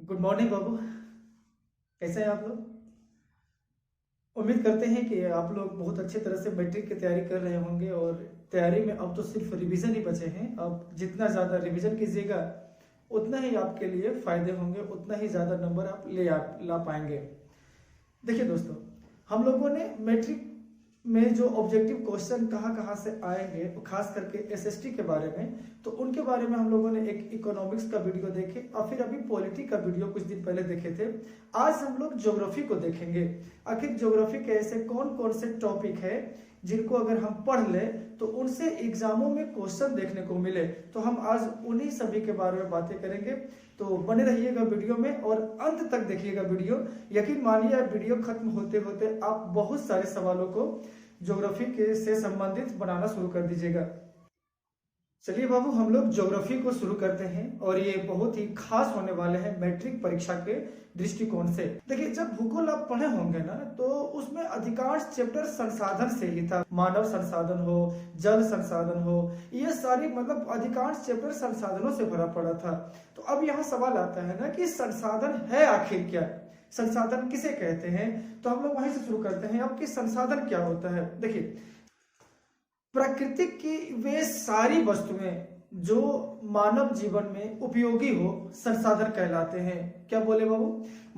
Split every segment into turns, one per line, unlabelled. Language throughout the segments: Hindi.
गुड मॉर्निंग बाबू। कैसे हैं आप लोग? उम्मीद करते हैं कि आप लोग बहुत अच्छे तरह से मैट्रिक की तैयारी कर रहे होंगे और तैयारी में अब तो सिर्फ रिवीजन ही बचे हैं। अब जितना ज़्यादा रिवीजन कीजिएगा उतना ही आपके लिए फ़ायदे होंगे, उतना ही ज़्यादा नंबर आप ला पाएंगे। देखिए दोस्तों, हम लोगों ने मैट्रिक में जो ऑब्जेक्टिव क्वेश्चन कहाँ कहाँ से आएंगे, खास करके एसएसटी के बारे में, तो उनके बारे में हम लोगों ने एक इकोनॉमिक्स का वीडियो देखे और फिर अभी पॉलिटी का वीडियो कुछ दिन पहले देखे थे। आज हम लोग ज्योग्राफी को देखेंगे। आखिर ज्योग्राफी के ऐसे कौन कौन से टॉपिक है जिनको अगर हम पढ़ ले तो उनसे एग्जामों में क्वेश्चन देखने को मिले, तो हम आज उन्हीं सभी के बारे में बातें करेंगे। तो बने रहिएगा वीडियो में और अंत तक देखिएगा वीडियो। यकीन मानिए वीडियो खत्म होते होते आप बहुत सारे सवालों को ज्योग्राफी के से संबंधित बनाना शुरू कर दीजिएगा। चलिए बाबू, हम लोग ज्योग्राफी को शुरू करते हैं और ये बहुत ही खास होने वाले हैं मैट्रिक परीक्षा के दृष्टिकोण से। देखिए, जब भूगोल आप पढ़े होंगे ना, तो उसमें अधिकांश चैप्टर संसाधन से ही था। मानव संसाधन हो, जल संसाधन हो, ये सारी मतलब अधिकांश चैप्टर संसाधनों से भरा पड़ा था। तो अब यहाँ सवाल आता है ना कि संसाधन है आखिर क्या, संसाधन किसे कहते हैं? तो हम लोग वहीं से शुरू करते हैं। अब कि संसाधन क्या होता है। देखिए, प्राकृतिक की वे सारी वस्तुएं जो मानव जीवन में उपयोगी हो संसाधन कहलाते हैं। क्या बोले बाबू?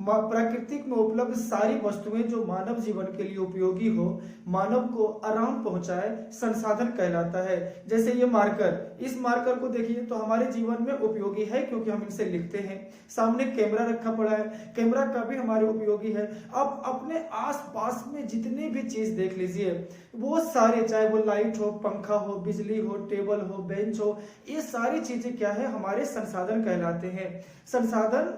प्राकृतिक में उपलब्ध सारी वस्तुएं जो मानव जीवन के लिए उपयोगी हो, मानव को आराम पहुंचाए, संसाधन कहलाता है। जैसे ये मार्कर, इस मार्कर को देखिए तो हमारे जीवन में उपयोगी है क्योंकि हम इनसे लिखते हैं। सामने कैमरा रखा पड़ा है, कैमरा का भी हमारे उपयोगी है। अब अपने आसपास में जितनी भी चीज देख लीजिए, वो सारे, चाहे वो लाइट हो, पंखा हो, बिजली हो, टेबल हो, बेंच हो, ये सारी चीजें क्या है, हमारे संसाधन कहलाते हैं। संसाधन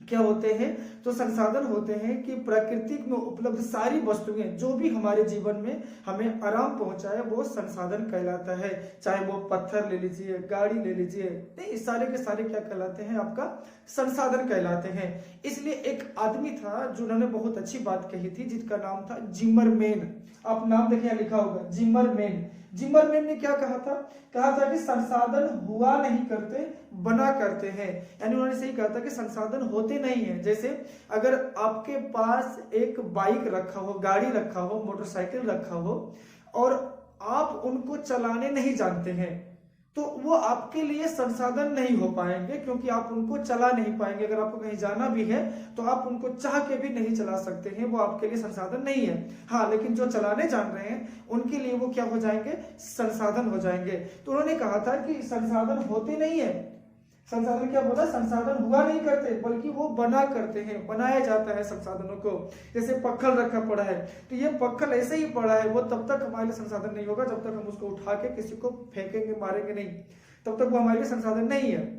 क्या होते हैं? तो संसाधन होते हैं कि प्राकृतिक में उपलब्ध सारी वस्तुएं जो भी हमारे जीवन में हमें आराम पहुंचाए, वो संसाधन कहलाता है। चाहे वो पत्थर ले लीजिए, गाड़ी ले लीजिए, नहीं, सारे के सारे क्या कहलाते हैं? आपका संसाधन कहलाते हैं। इसलिए एक आदमी था जिन्होंने बहुत अच्छी बात कही थी, जिसका नाम था जिमरमैन। आप नाम देखिए लिखा होगा, जिमरमैन। जिमरमैन ने क्या कहा था? कहा था कि संसाधन हुआ नहीं करते, बना करते हैं। यानी उन्होंने सही कहा था कि संसाधन होते नहीं है। जैसे अगर आपके पास एक बाइक रखा हो, गाड़ी रखा हो, मोटरसाइकिल रखा हो और आप उनको चलाने नहीं जानते हैं, तो वो आपके लिए संसाधन नहीं हो पाएंगे, क्योंकि आप उनको चला नहीं पाएंगे। अगर आपको कहीं जाना भी है तो आप उनको चाह के भी नहीं चला सकते हैं, वो आपके लिए संसाधन नहीं है। हाँ, लेकिन जो चलाने जान रहे हैं उनके लिए वो क्या हो जाएंगे? संसाधन हो जाएंगे। तो उन्होंने कहा था कि संसाधन होते नहीं है। संसाधन क्या बोला? संसाधन हुआ नहीं करते, बल्कि वो बना करते हैं, बनाया जाता है संसाधनों को। जैसे पक्खल रखा पड़ा है, तो ये पक्खल ऐसे ही पड़ा है, वो तब तक हमारे लिए संसाधन नहीं होगा जब तक हम उसको उठा के किसी को फेंकेंगे, मारेंगे नहीं, तब तक वो हमारे लिए संसाधन नहीं है।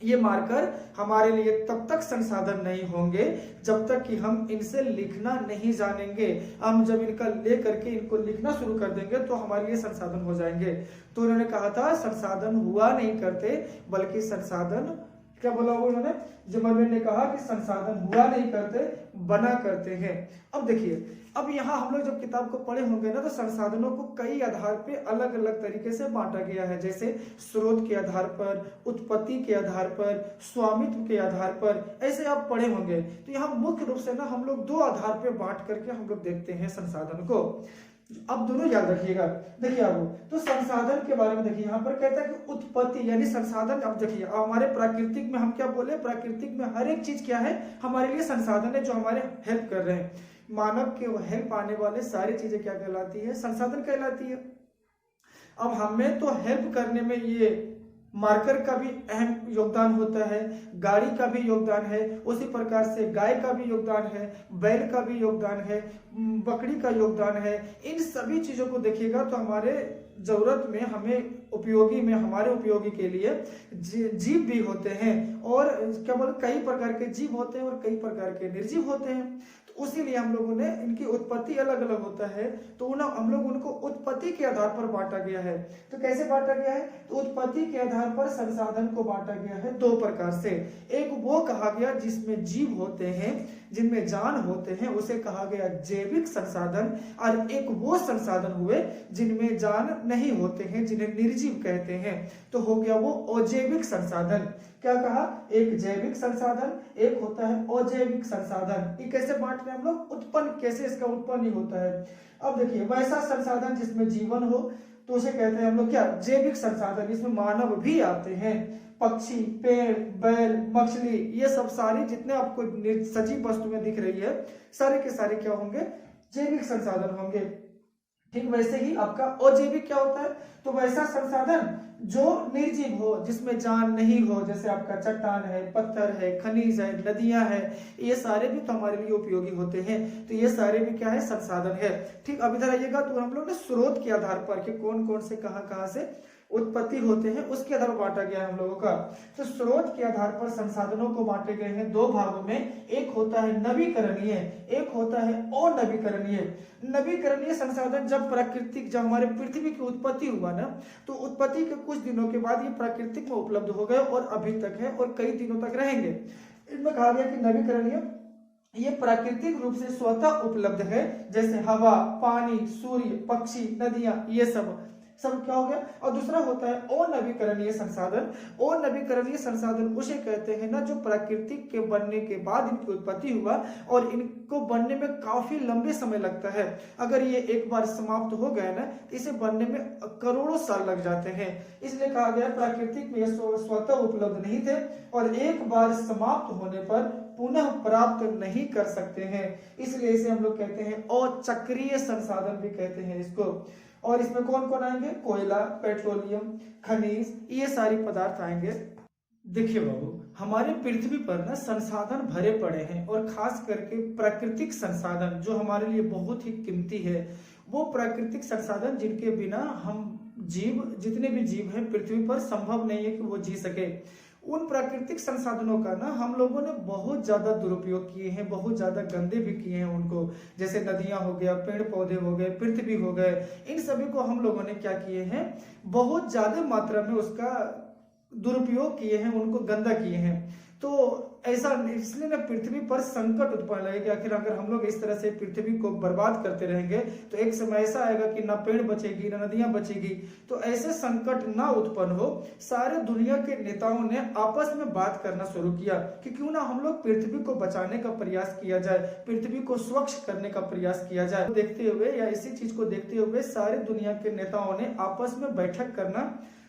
ये मार्कर हमारे लिए तब तक संसाधन नहीं होंगे जब तक कि हम इनसे लिखना नहीं जानेंगे। हम जब इनका ले करके इनको लिखना शुरू कर देंगे तो हमारे लिए संसाधन हो जाएंगे। तो उन्होंने कहा था संसाधन हुआ नहीं करते, बल्कि संसाधन, क्या बोला वो उन्होंने? जिमरमैन ने कहा कि संसाधन हुआ नहीं करते, बना करते हैं। अब देखिए, अब यहाँ हम लोग जब किताब को पढ़े होंगे ना, तो संसाधनों को कई आधार पे अलग अलग तरीके से बांटा गया है। जैसे स्रोत के आधार पर, उत्पत्ति के आधार पर, स्वामित्व के आधार पर, ऐसे आप पढ़े होंगे। तो यहाँ मुख्य रूप से ना हम लोग दो आधार पे बांट करके हम लोग देखते हैं संसाधन को। अब दोनों याद रखिएगा। देखिए आप, तो संसाधन के बारे में देखिए, यहाँ पर कहता है कि उत्पत्ति यानी संसाधन। अब देखिए, हमारे प्राकृतिक में हम क्या बोले? प्राकृतिक में हर एक चीज क्या है? हमारे लिए संसाधन है, जो हमारे हेल्प कर रहे हैं। मानव के हेल्प आने वाले सारी चीजें क्या कहलाती है? संसाधन कहलाती है। अब हमें तो हेल्प करने में ये मार्कर का भी अहम योगदान होता है, गाड़ी का भी योगदान है, उसी प्रकार से गाय का भी योगदान है, बैल का भी योगदान है, बकरी का योगदान है। इन सभी चीजों को देखिएगा तो हमारे जरूरत में, हमें उपयोगी में, हमारे उपयोगी के लिए जीव भी होते हैं। और क्या बोले, कई प्रकार के जीव होते हैं और कई प्रकार के निर्जीव होते हैं। तो उसीलिए हम लोगों ने इनकी उत्पत्ति अलग अलग होता है, तो हम लोग उनको उत्पत्ति के आधार पर बांटा गया है। तो कैसे बांटा गया है? तो उत्पत्ति के आधार पर संसाधन को बांटा गया है दो प्रकार से। एक वो कहा गया जिसमें जीव होते हैं, जिनमें जान होते हैं, उसे कहा गया जैविक संसाधन। और एक वो संसाधन हुए जिनमें जान नहीं होते हैं, जिन्हें निर्जीव कहते हैं। तो हो गया वो अजैविक संसाधन। क्या कहा? एक जैविक संसाधन, एक होता है अजैविक संसाधन। ये कैसे बांट रहे हैं हम लोग? उत्पन्न कैसे इसका उत्पन्न होता है। अब देखिए, वैसा संसाधन जिसमें जीवन हो तो उसे कहते हैं हम लोग क्या? जैविक संसाधन। इसमें मानव भी आते हैं, पक्षी, पेड़, बैल, मछली, ये सब सारी जितने आपको सजीव वस्तुएं दिख रही है, सारे के सारे क्या होंगे? जैविक संसाधन होंगे। ठीक वैसे ही आपका अजैविक क्या होता है? तो वैसा संसाधन जो निर्जीव हो, जिसमें जान नहीं हो, जैसे आपका चट्टान है, पत्थर है, खनिज है, नदियां है, ये सारे भी तो हमारे लिए उपयोगी होते हैं। तो ये सारे भी क्या है? संसाधन है। ठीक, अब इधर आइएगा तो हम लोग ने स्रोत के आधार पर कि कौन कौन से कहां से उत्पत्ति होते हैं उसके आधार पर बांटा गया है हम लोगों का। तो स्रोत के आधार पर संसाधनों को बांटे गए हैं दो भागों में। एक होता है नवीकरणीय, एक होता है अनवीकरणीय। नवीकरणीय संसाधन जब हमारे पृथ्वी की उत्पत्ति हुआ ना, तो उत्पत्ति के कुछ दिनों के बाद ये प्राकृतिक में उपलब्ध हो गए और अभी तक है और कई दिनों तक रहेंगे। इनमें कहा गया कि नवीकरणीय ये प्राकृतिक रूप से स्वतः उपलब्ध है, जैसे हवा, पानी, सूर्य, पक्षी, नदियां, ये सब क्या हो गया। और दूसरा होता है अनवीकरणीय संसाधन। अनवीकरणीय संसाधन उसे कहते हैं ना जो प्राकृतिक के बनने के बाद इनकी उत्पत्ति हुआ और इनको बनने में काफी लंबे समय लगता है। अगर ये एक बार समाप्त हो गए ना, इसे बनने में करोड़ों साल लग जाते हैं। इसलिए कहा गया प्राकृतिक में स्वतः उपलब्ध नहीं थे और एक बार समाप्त होने पर पुनः प्राप्त नहीं कर सकते हैं। इसलिए इसे हम लोग कहते हैं अचक्रीय संसाधन भी कहते हैं इसको। और इसमें कौन कौन आएंगे? कोयला, पेट्रोलियम, खनिज, ये सारी पदार्थ आएंगे। देखिए बाबू, हमारे पृथ्वी पर ना संसाधन भरे पड़े हैं और खास करके प्राकृतिक संसाधन जो हमारे लिए बहुत ही कीमती है, वो प्राकृतिक संसाधन जिनके बिना हम जितने भी जीव हैं पृथ्वी पर संभव नहीं है कि वो जी सके। उन प्राकृतिक संसाधनों का ना हम लोगों ने बहुत ज्यादा दुरुपयोग किए हैं, बहुत ज्यादा गंदे भी किए हैं उनको। जैसे नदियां हो गया, पेड़ पौधे हो गए, पृथ्वी हो गए, इन सभी को हम लोगों ने क्या किए हैं? बहुत ज्यादा मात्रा में उसका दुरुपयोग किए हैं, उनको गंदा किए हैं। तो ऐसा इसलिए ना पृथ्वी पर संकट उत्पन्न लगेगा। आखिर अगर हम लोग इस तरह से पृथ्वी को बर्बाद करते रहेंगे तो एक समय ऐसा आएगा कि ना पेड़ बचेगी, ना नदियां बचेगी। तो ऐसे संकट ना उत्पन्न हो, सारे दुनिया के नेताओं ने आपस में बात करना शुरू किया कि क्यों ना हम लोग पृथ्वी को बचाने का प्रयास किया जाए, पृथ्वी को स्वच्छ करने का प्रयास किया जाए। देखते हुए या इसी चीज को देखते हुए सारे दुनिया के नेताओं ने आपस में बैठक करना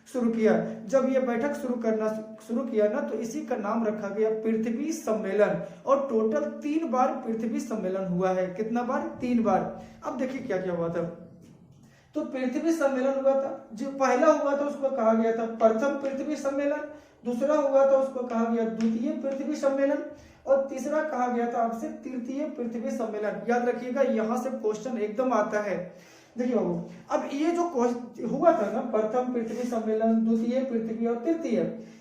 शुरू किया। जब ये बैठक शुरू किया ना, तो इसी का नाम रखा गया पृथ्वी सम्मेलन। और टोटल 3 बार पृथ्वी सम्मेलन हुआ है। कितना बार? 3 बार। अब देखिए क्या क्या हुआ था। तो पृथ्वी सम्मेलन हुआ था, जो पहला हुआ था उसको कहा गया था प्रथम पृथ्वी सम्मेलन, दूसरा हुआ था उसको कहा गया द्वितीय पृथ्वी सम्मेलन, और तीसरा कहा गया था आपसे तृतीय पृथ्वी सम्मेलन। याद रखिएगा, यहां से क्वेश्चन एकदम आता है। देखिए बाबू, अब ये जो हुआ था ना, प्रथम पृथ्वी सम्मेलन, द्वितीय पृथ्वी और तृतीय,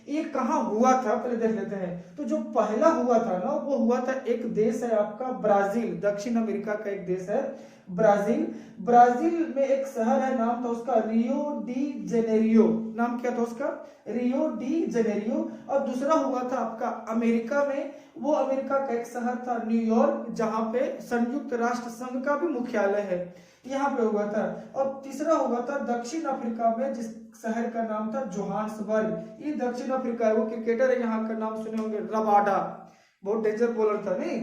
ये कहाँ हुआ था पहले देख लेते हैं। तो जो पहला हुआ था ना, वो हुआ था, एक देश है आपका ब्राजील, दक्षिण अमेरिका का एक देश है ब्राजील। ब्राजील में एक शहर है, नाम था उसका रियो डी जेनेरियो। नाम क्या था उसका? Rio de Janeiro. और दूसरा हुआ था आपका अमेरिका में, वो अमेरिका का एक शहर था न्यूयॉर्क, जहां पे संयुक्त राष्ट्र संघ का भी मुख्यालय है, यहाँ पे हुआ था। और तीसरा हुआ था दक्षिण अफ्रीका में, जिस शहर का नाम था जोहान्सबर्ग। ये दक्षिण अफ्रीका है, वो क्रिकेटर है, यहाँ का नाम सुने होंगे, रबाडा, बहुत डेंजर बॉलर था नहीं।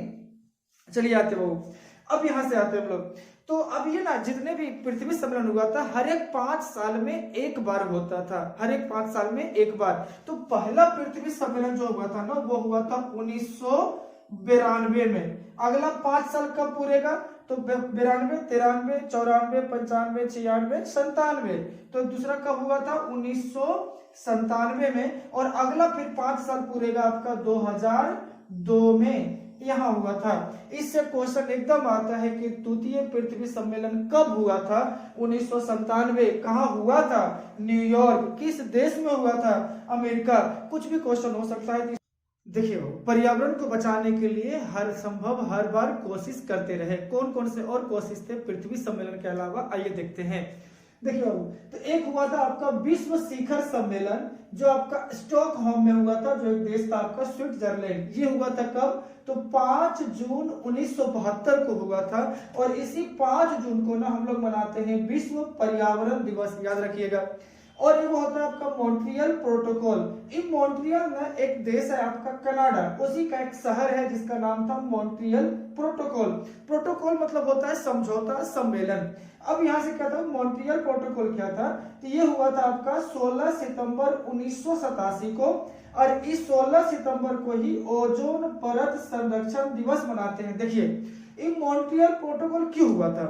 चलिए आते वो, अब यहाँ से आते हम लोग। तो अब ये ना जितने भी पृथ्वी सम्मेलन हुआ था, हर एक 5 साल में एक बार होता था, हर एक 5 साल में एक बार। तो पहला पृथ्वी सम्मेलन जो हुआ था ना, वो हुआ था 1992 में। अगला 5 साल कब पूरेगा? तो 92, 93, 94, 95, 96, 97। तो दूसरा कब हुआ था? 1997 में। और अगला फिर 5 साल पूरेगा आपका 2002 में, यहाँ हुआ था। इससे क्वेश्चन एकदम आता है कि द्वितीय पृथ्वी सम्मेलन कब हुआ था? 1997। कहाँ हुआ था? न्यूयॉर्क। किस देश में हुआ था? अमेरिका। कुछ भी क्वेश्चन हो सकता है। देखिए, पर्यावरण को बचाने के लिए हर बार कोशिश करते रहे। कौन कौन से और कोशिश थे पृथ्वी सम्मेलन के अलावा, आइए देखते हैं। देखिए बाबू, तो एक हुआ था आपका विश्व शिखर सम्मेलन जो आपका स्टॉकहोम में हुआ था, जो एक देश था आपका स्विट्जरलैंड। ये हुआ था कब? तो 5 जून 1972 को हुआ था। और इसी 5 जून को ना हम लोग मनाते हैं विश्व पर्यावरण दिवस, याद रखिएगा। और ये वो होता है आपका मॉन्ट्रियल प्रोटोकॉल। इन मॉन्ट्रियल ना एक देश है आपका कनाडा, उसी का एक शहर है जिसका नाम था मॉन्ट्रियल प्रोटोकॉल। प्रोटोकॉल मतलब होता है समझौता, सम्मेलन। अब यहां से क्या था, मॉन्ट्रियल प्रोटोकॉल क्या था? तो ये हुआ था आपका 16 सितंबर 1987 को। और इस 16 सितंबर को ही ओजोन परत संरक्षण दिवस मनाते हैं। देखिए, इन मॉन्ट्रियल प्रोटोकॉल क्यों हुआ था?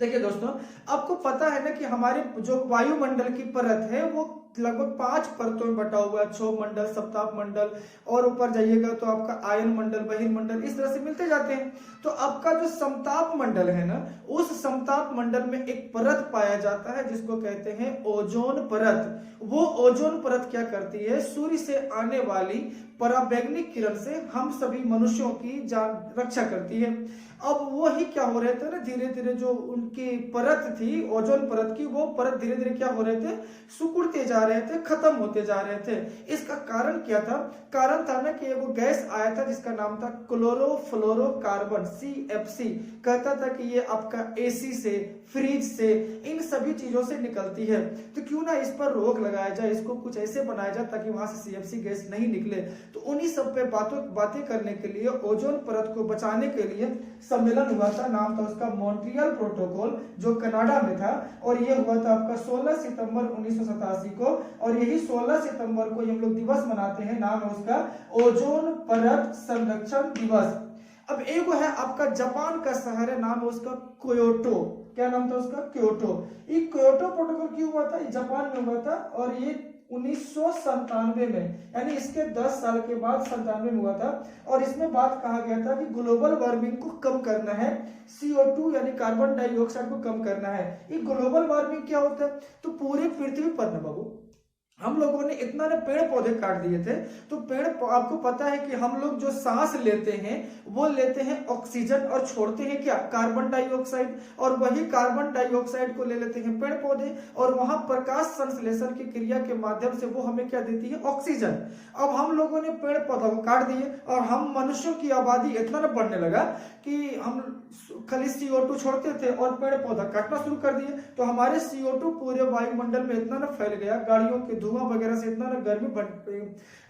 देखिए दोस्तों, आपको पता है ना कि हमारे जो वायुमंडल की परत है वो लगभग 5 परतों में बटा हुआ है। क्षोभ मंडल, सप्ताप मंडल, और ऊपर जाइएगा तो आपका आयन मंडल, बहिर्मंडल, इस तरह से मिलते जाते हैं। तो आपका जो समताप मंडल है ना, उस समताप मंडल में एक परत पाया जाता है जिसको कहते हैं ओजोन परत। वो ओजोन परत क्या करती है? सूर्य से आने वाली पराबैंगनी किरण से हम सभी मनुष्यों की जान रक्षा करती है। अब वो ही क्या हो रहे थे ना, धीरे धीरे जो उनकी परत थी ओजोन परत की, वो परत धीरे धीरे क्या हो रहे थे, सिकुड़ते जा रहे थे, खत्म होते जा रहे थे। इसका कारण क्या था? कारण था ना कि वो गैस आया था जिसका नाम था क्लोरोफ्लोरोकार्बन, CFC। कहता था कि ये आपका AC से, फ्रिज से, इन सभी चीजों से निकलती है, तो क्यों ना इस पर रोक लगाया जाए, इसको कुछ ऐसे बनाया जाए ताकि वहां से CFC गैस नहीं निकले। तो उन्हीं सब पे बातें करने के लिए, ओजोन परत को बचाने के लिए सम्मेलन हुआ था। नाम था उसका मॉन्ट्रियल प्रोटोकॉल, जो कनाडा में था। और ये हुआ था आपका 16 सितंबर 1987 को। और यही 16 सितंबर को हम लोग दिवस मनाते हैं, नाम है उसका ओजोन परत संरक्षण दिवस। अब एक है आपका जापान का शहर है, नाम है उसका क्योटो। क्या नाम था उसका? क्योटो। ये क्योटो प्रोटोकॉल क्यों हुआ था? जापान में हुआ था। और ये 1997 में, यानी इसके 10 साल के बाद 97 में हुआ था। और इसमें बात कहा गया था कि ग्लोबल वार्मिंग को कम करना है, CO2 यानी कार्बन डाइऑक्साइड को कम करना है। ये ग्लोबल वार्मिंग क्या होता है? तो पूरे पृथ्वी पर ना बाबू, हम लोगों ने इतना ना पेड़ पौधे काट दिए थे। तो आपको पता है कि हम लोग जो सांस लेते हैं वो लेते हैं ऑक्सीजन और छोड़ते हैं क्या? Carbon dioxide. और वही कार्बन डाइऑक्साइड को ले लेते हैं पेड़ पौधे, और वहां प्रकाश संश्लेषण की क्रिया के माध्यम से वो हमें क्या देती है? ऑक्सीजन। अब हम लोगों ने पेड़ पौधों को काट दिए और हम मनुष्यों की आबादी इतना ना बढ़ने लगा कि हम खाली CO2 छोड़ते थे और पेड़ पौधा काटना शुरू कर दिए। तो हमारे CO2 पूरे वायुमंडल में इतना ना फैल गया, गाड़ियों के धुआं वगैरह से इतना ना गर्मी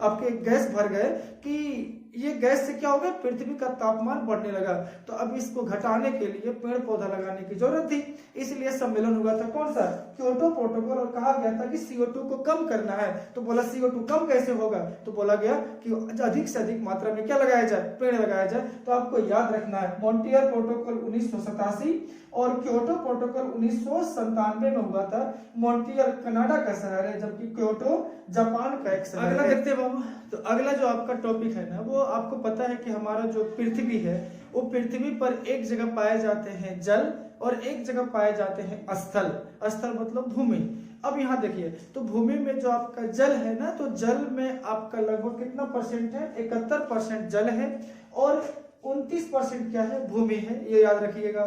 आपके गैस भर गए कि ये गैस से क्या हो गया? पृथ्वी का तापमान बढ़ने लगा। तो अब इसको घटाने के लिए पेड़ पौधा लगाने की जरूरत थी, इसलिए सम्मेलन हुआ था। कौन सा? Kyoto protocol. और कहा गया था कि CO2 को कम करना है। तो बोला CO2 कम कैसे होगा? तो बोला गया कि अधिक से अधिक मात्रा में क्या लगाया जाए? पेड़ लगाया जाए। तो आपको याद रखना है, मॉन्ट्रियल प्रोटोकॉल 1987 और क्योटो प्रोटोकॉल 1997 में हुआ था। मॉन्ट्रियल कनाडा का शहर है, जबकि क्योटो जापान का एक शहर है। अगला देखते हैं बाबू। तो अगला जो आपका टॉपिक है ना, वो आपको पता है कि हमारा जो पृथ्वी है, वो पृथ्वी पर एक जगह पाए जाते हैं जल और एक जगह पाए जाते हैं स्थल। स्थल मतलब भूमि। अब यहाँ देखिए, तो भूमि में जो आपका जल है ना, तो जल में आपका लगभग कितना परसेंट है? 71% जल है और 29% क्या है? भूमि है। ये याद रखिएगा।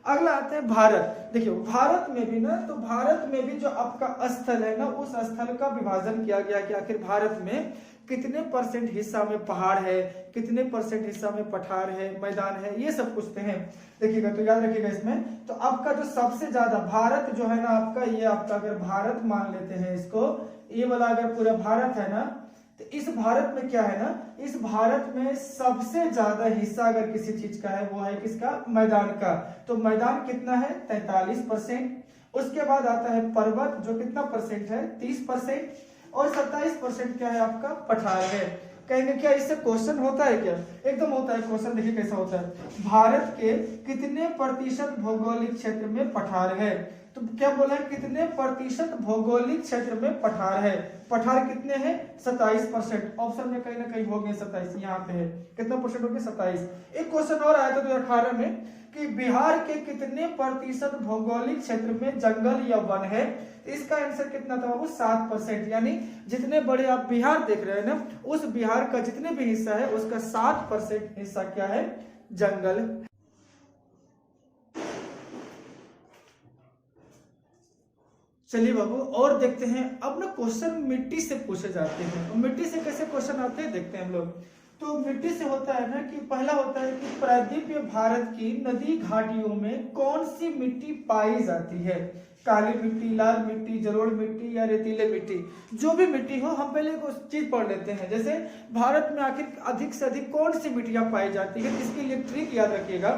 अगला आता है भारत। देखिए, भारत में भी ना, तो भारत में भी जो आपका स्थल है ना, उस स्थल का विभाजन किया गया कि आखिर भारत में कितने परसेंट हिस्सा में पहाड़ है, कितने परसेंट हिस्सा में पठार है, मैदान है, ये सब पूछते हैं। देखिएगा, तो याद रखिएगा इसमें। तो आपका जो सबसे ज्यादा भारत जो है ना आपका, ये आपका अगर भारत मान लेते हैं इसको, ये वाला अगर पूरा भारत है ना, तो इस भारत में क्या है ना, इस भारत में सबसे ज्यादा हिस्सा अगर किसी चीज का है, वो है किसका? मैदान का। तो मैदान कितना है? 43%। उसके बाद आता है पर्वत, जो कितना परसेंट है? 30%। और 27% क्या है आपका? पठार है। कहेंगे क्या इससे क्वेश्चन होता है क्या? एकदम होता है क्वेश्चन। देखिए कैसा होता है, भारत के कितने प्रतिशत भौगोलिक क्षेत्र में पठार है? तो क्या बोला है? कितने प्रतिशत भौगोलिक क्षेत्र में पठार है? पठार कितने हैं? 27%। ऑप्शन में कहीं ना कहीं हो गए 27, यहाँ पे है। कितना परसेंट हो गया? 27। एक क्वेश्चन और आया था 2018 में कि बिहार के कितने प्रतिशत भौगोलिक क्षेत्र में जंगल या वन है? इसका आंसर कितना था? वो 7%। यानी जितने बड़े आप बिहार देख रहे हैं ना, उस बिहार का जितने भी हिस्सा है उसका 7% हिस्सा क्या है? जंगल। चलिए बाबू और देखते हैं। अब ना क्वेश्चन मिट्टी से पूछे जाते हैं, और मिट्टी से कैसे क्वेश्चन आते हैं देखते हैं हम लोग। तो मिट्टी से होता है ना कि पहला होता है कि प्रायद्वीपीय भारत की नदी घाटियों में कौन सी मिट्टी पाई जाती है। काली मिट्टी, लाल मिट्टी, जलोढ़ मिट्टी या रेतीले मिट्टी, जो भी मिट्टी हो हम पहले कुछ चीज पढ़ लेते हैं। जैसे भारत में आखिर अधिक से अधिक कौन सी मिट्टियां पाई जाती है, इसके लिए ट्रिक याद रखिएगा।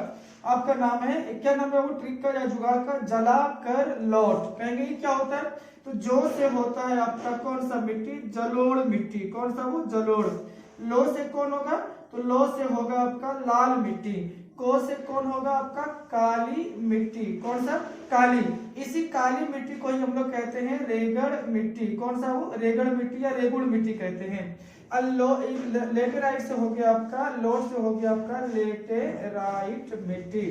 आपका नाम है, क्या नाम है वो ट्रिक का या जुगाड़ का, जला कर लौट। कहेंगे ये क्या होता है, तो जो से होता है आपका कौन सा मिट्टी, जलोढ़ मिट्टी। कौन सा वो, जलोढ़। लो से कौन होगा, तो लो से होगा आपका लाल मिट्टी। को से कौन होगा आपका, काली मिट्टी। कौन सा, काली। इसी काली मिट्टी को ही हम लोग कहते हैं रेगड़ मिट्टी। कौन सा वो, रेगड़ मिट्टी या रेगुड़ मिट्टी कहते हैं। लेटेराइट से हो गया आपका, लोट से हो गया आपका लेटेराइट मिट्टी।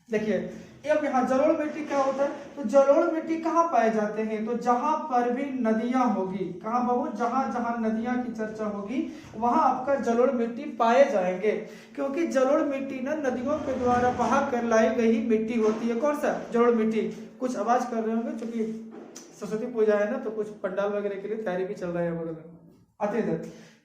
देखिए अब यहाँ जलोढ़ मिट्टी क्या होता है, तो जलोढ़ मिट्टी कहाँ पाए जाते हैं, तो जहां पर भी नदियां होगी। कहाँ बाबू, जहां जहां नदियां की चर्चा होगी वहां आपका जलोढ़ मिट्टी पाए जाएंगे। क्योंकि जलोढ़ मिट्टी ना नदियों के द्वारा बहा कर लाई गई मिट्टी होती है। कौन सा, जलोढ़ मिट्टी। कुछ आवाज कर रहे होंगे क्योंकि सरस्वती पूजा है ना, तो कुछ पंडाल वगैरह के लिए तैयारी भी चल रहा है आते इधर।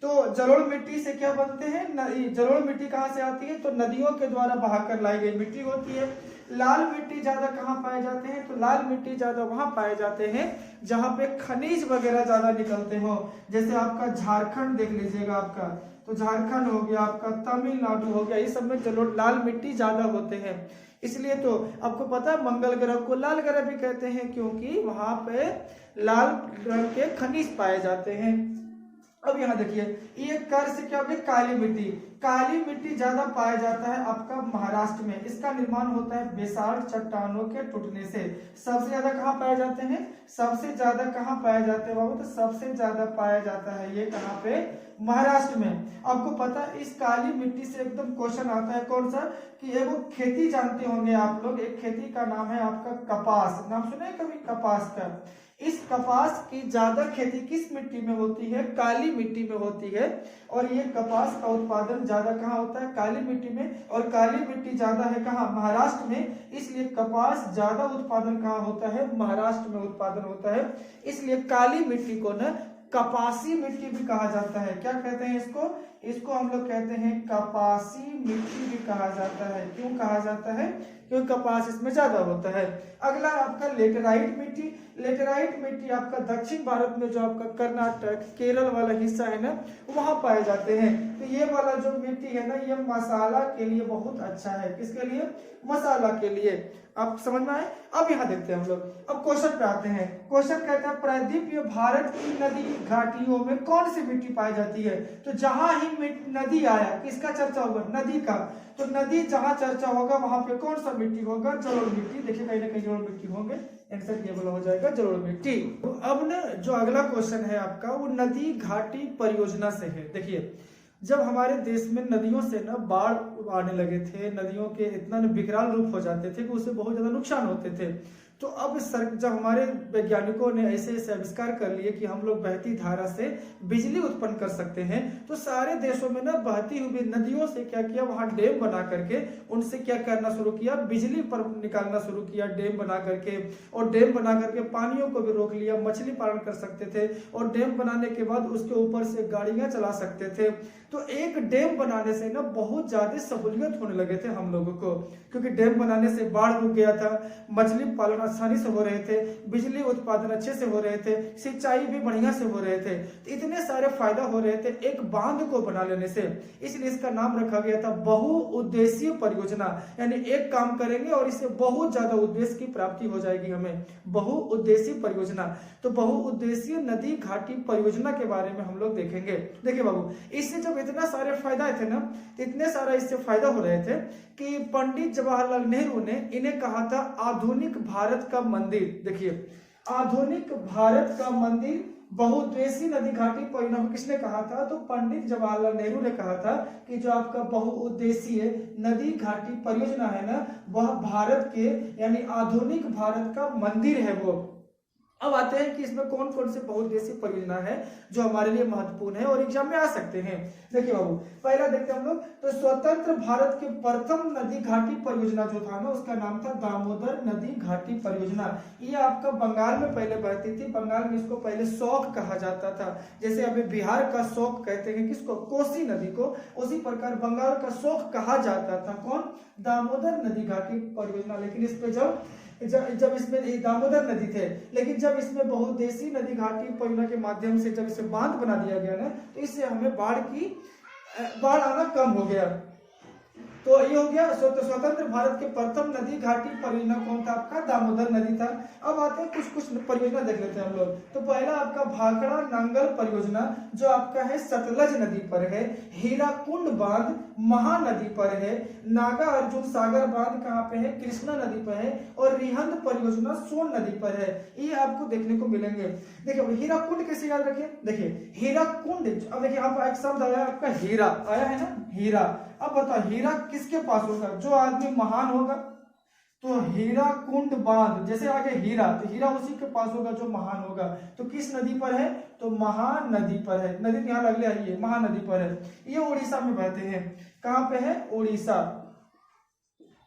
तो जलोढ़ मिट्टी से क्या बनते हैं, जलोढ़ मिट्टी कहाँ से आती है, तो नदियों के द्वारा बहाकर लाई गई मिट्टी होती है। लाल मिट्टी ज्यादा कहाँ पाए जाते हैं, तो लाल मिट्टी ज्यादा वहां पाए जाते हैं जहां पे खनिज वगैरह ज्यादा निकलते हो। जैसे आपका झारखंड देख लीजिएगा, आपका तो झारखंड हो गया, आपका तमिलनाडु हो गया, इस सब में जलोढ़ लाल मिट्टी ज्यादा होते हैं। इसलिए तो आपको पता है मंगल ग्रह को लाल ग्रह भी कहते हैं, क्योंकि वहां पे लाल रंग के खनिज पाए जाते हैं। अब यहाँ देखिए ये कर से क्या हो गया, काली मिट्टी। काली मिट्टी ज्यादा पाया जाता है आपका महाराष्ट्र में। इसका निर्माण होता है बेसाल्ट चट्टानों के टूटने से। सबसे ज्यादा कहाँ पाए जाते हैं, सबसे ज्यादा कहाँ पाए जाते हैं बाबू, तो सबसे ज्यादा पाया जाता है ये कहाँ पे, महाराष्ट्र में। आपको पता है इस काली मिट्टी से एकदम क्वेश्चन आता है कौन सा, कि एगो खेती जानते होंगे आप लोग, एक खेती का नाम है आपका कपास। नाम सुने कभी कपास का। इस कपास की ज्यादा खेती किस मिट्टी में होती है, काली मिट्टी में होती है। और ये कपास का उत्पादन ज्यादा कहाँ होता है, काली मिट्टी में। और काली मिट्टी ज्यादा है कहाँ, महाराष्ट्र में। इसलिए कपास ज्यादा उत्पादन कहाँ होता है, महाराष्ट्र में उत्पादन होता है। इसलिए काली मिट्टी को ना कपासी मिट्टी भी कहा जाता है। क्या कहते हैं इसको, इसको हम लोग कहते हैं कपासी मिट्टी भी कहा जाता है। क्यों कहा जाता है, क्योंकि कपास इसमें ज्यादा होता है। अगला आपका लेटेराइट मिट्टी। लेटेराइट मिट्टी आपका दक्षिण भारत में जो आपका कर्नाटक केरल वाला हिस्सा है ना, वहां पाए जाते हैं। तो ये वाला जो मिट्टी है ना, ये मसाला के लिए बहुत अच्छा है। किसके लिए, मसाला के लिए। आप समझ में आए। अब यहाँ देखते हैं हम लोग, अब क्वेश्चन पे आते हैं। क्वेश्चन कहता है प्रायद्वीपीय भारत की नदी घाटियों में कौन सी मिट्टी पाई जाती है। तो जहां ही नदी आया, किसका चर्चा होगा, नदी का। तो नदी जहां चर्चा होगा वहां पे कौन सा मिट्टी होगा, जलोढ़ मिट्टी। देखिए कहीं ना कहीं जलोढ़ मिट्टी होंगे, आंसर ये वाला हो जाएगा जलोढ़ मिट्टी। तो अब ना जो अगला क्वेश्चन है आपका वो नदी घाटी परियोजना से है। देखिए जब हमारे देश में नदियों से ना बाढ़ आने लगे थे, नदियों के इतना विकराल रूप हो जाते थे कि उससे बहुत ज्यादा नुकसान होते थे। तो अब जब हमारे वैज्ञानिकों ने ऐसे ऐसे आविष्कार कर लिए कि हम लोग बहती धारा से बिजली उत्पन्न कर सकते हैं, तो सारे देशों में ना बहती हुई नदियों से क्या किया, वहां डैम बना करके उनसे क्या करना शुरू किया, बिजली पर निकालना शुरू किया डैम बना करके। और डैम बना करके पानियों को भी रोक लिया, मछली पालन कर सकते थे। और डैम बनाने के बाद उसके ऊपर से गाड़ियां चला सकते थे। तो एक डैम बनाने से ना बहुत ज्यादा सहूलियत होने लगे थे हम लोगों को, क्योंकि डैम बनाने से बाढ़ रुक गया था, मछली पालन आसानी से हो रहे थे, बिजली उत्पादन अच्छे से हो रहे थे, सिंचाई भी बढ़िया से हो रहे थे। तो इतने सारे फायदा हो रहे थे एक बांध को बना लेने से। इसलिए इसका नाम रखा गया था बहुउद्देशीय परियोजना। यानी एक काम करेंगे और इससे बहुत ज्यादा उद्देश्य की प्राप्ति हो जाएगी हमें, बहुउद्देशीय परियोजना। तो बहुउद्देशीय नदी घाटी परियोजना के बारे में हम लोग देखेंगे। देखिए बाबू, इससे जब इतना सारे फायदा थे ना, इतने सारा इससे फायदा हो रहे थे कि पंडित जवाहरलाल नेहरू ने इन्हें कहा था आधुनिक भारत का मंदिर। देखिए आधुनिक भारत का मंदिर बहुउद्देशीय नदी घाटी परियोजना को किसने कहा था, तो पंडित जवाहरलाल नेहरू ने कहा था कि जो आपका बहुउद्देशीय नदी घाटी परियोजना है ना, वह भारत के यानी आधुनिक भारत का मंदिर है वो। अब आते हैं कि इसमें कौन कौन से बहुउद्देशीय परियोजना है जो हमारे लिए महत्वपूर्ण है और एग्जाम में आ सकते हैं। देखिए बाबू, पहला देखते हैं हम लोग, तो स्वतंत्र भारत के प्रथम नदी घाटी परियोजना जो था ना, उसका नाम था दामोदर नदी घाटी परियोजना। ये आपका बंगाल में पहले बहती थी। बंगाल में इसको पहले शौक कहा जाता था, जैसे अभी बिहार का शौक कहते हैं किसको, कोसी नदी को, उसी प्रकार बंगाल का शौक कहा जाता था कौन, दामोदर नदी घाटी परियोजना। लेकिन इस पे जब इसमें दामोदर नदी थे, लेकिन जब इसमें बहुउद्देशीय नदी घाटी परियोजना के माध्यम से जब इसे बांध बना दिया गया ना, तो इससे हमें बाढ़ आना कम हो गया। तो ये हो गया स्वतंत्र भारत के प्रथम नदी घाटी परियोजना कौन था, आपका दामोदर नदी था। अब आते हैं कुछ परियोजना देख लेते हैं हम लोग। तो पहला आपका भाखड़ा नांगल परियोजना जो आपका है सतलज नदी पर है। हीराकुंड बांध महानदी पर है। नागा अर्जुन सागर बांध कहाँ पे है, कृष्णा नदी पर है। और रिहंद परियोजना सोन नदी पर है। ये आपको देखने को मिलेंगे। देखिए हीराकुंड कैसे याद रखें, देखिए हीराकुंड, अब देखिए यहाँ पर एक शब्द आया आपका हीरा, आया है ना, हीरा। अब बताओ हीरा किसके पास होगा, जो आदमी महान होगा। तो हीराकुंड बांध, जैसे आगे हीरा, तो हीरा उसी के पास होगा जो महान होगा। तो किस नदी पर है, तो महानदी पर है। नदी यहाँ लग रही है, महानदी पर है। ये उड़ीसा में बहते हैं। कहाँ पे है,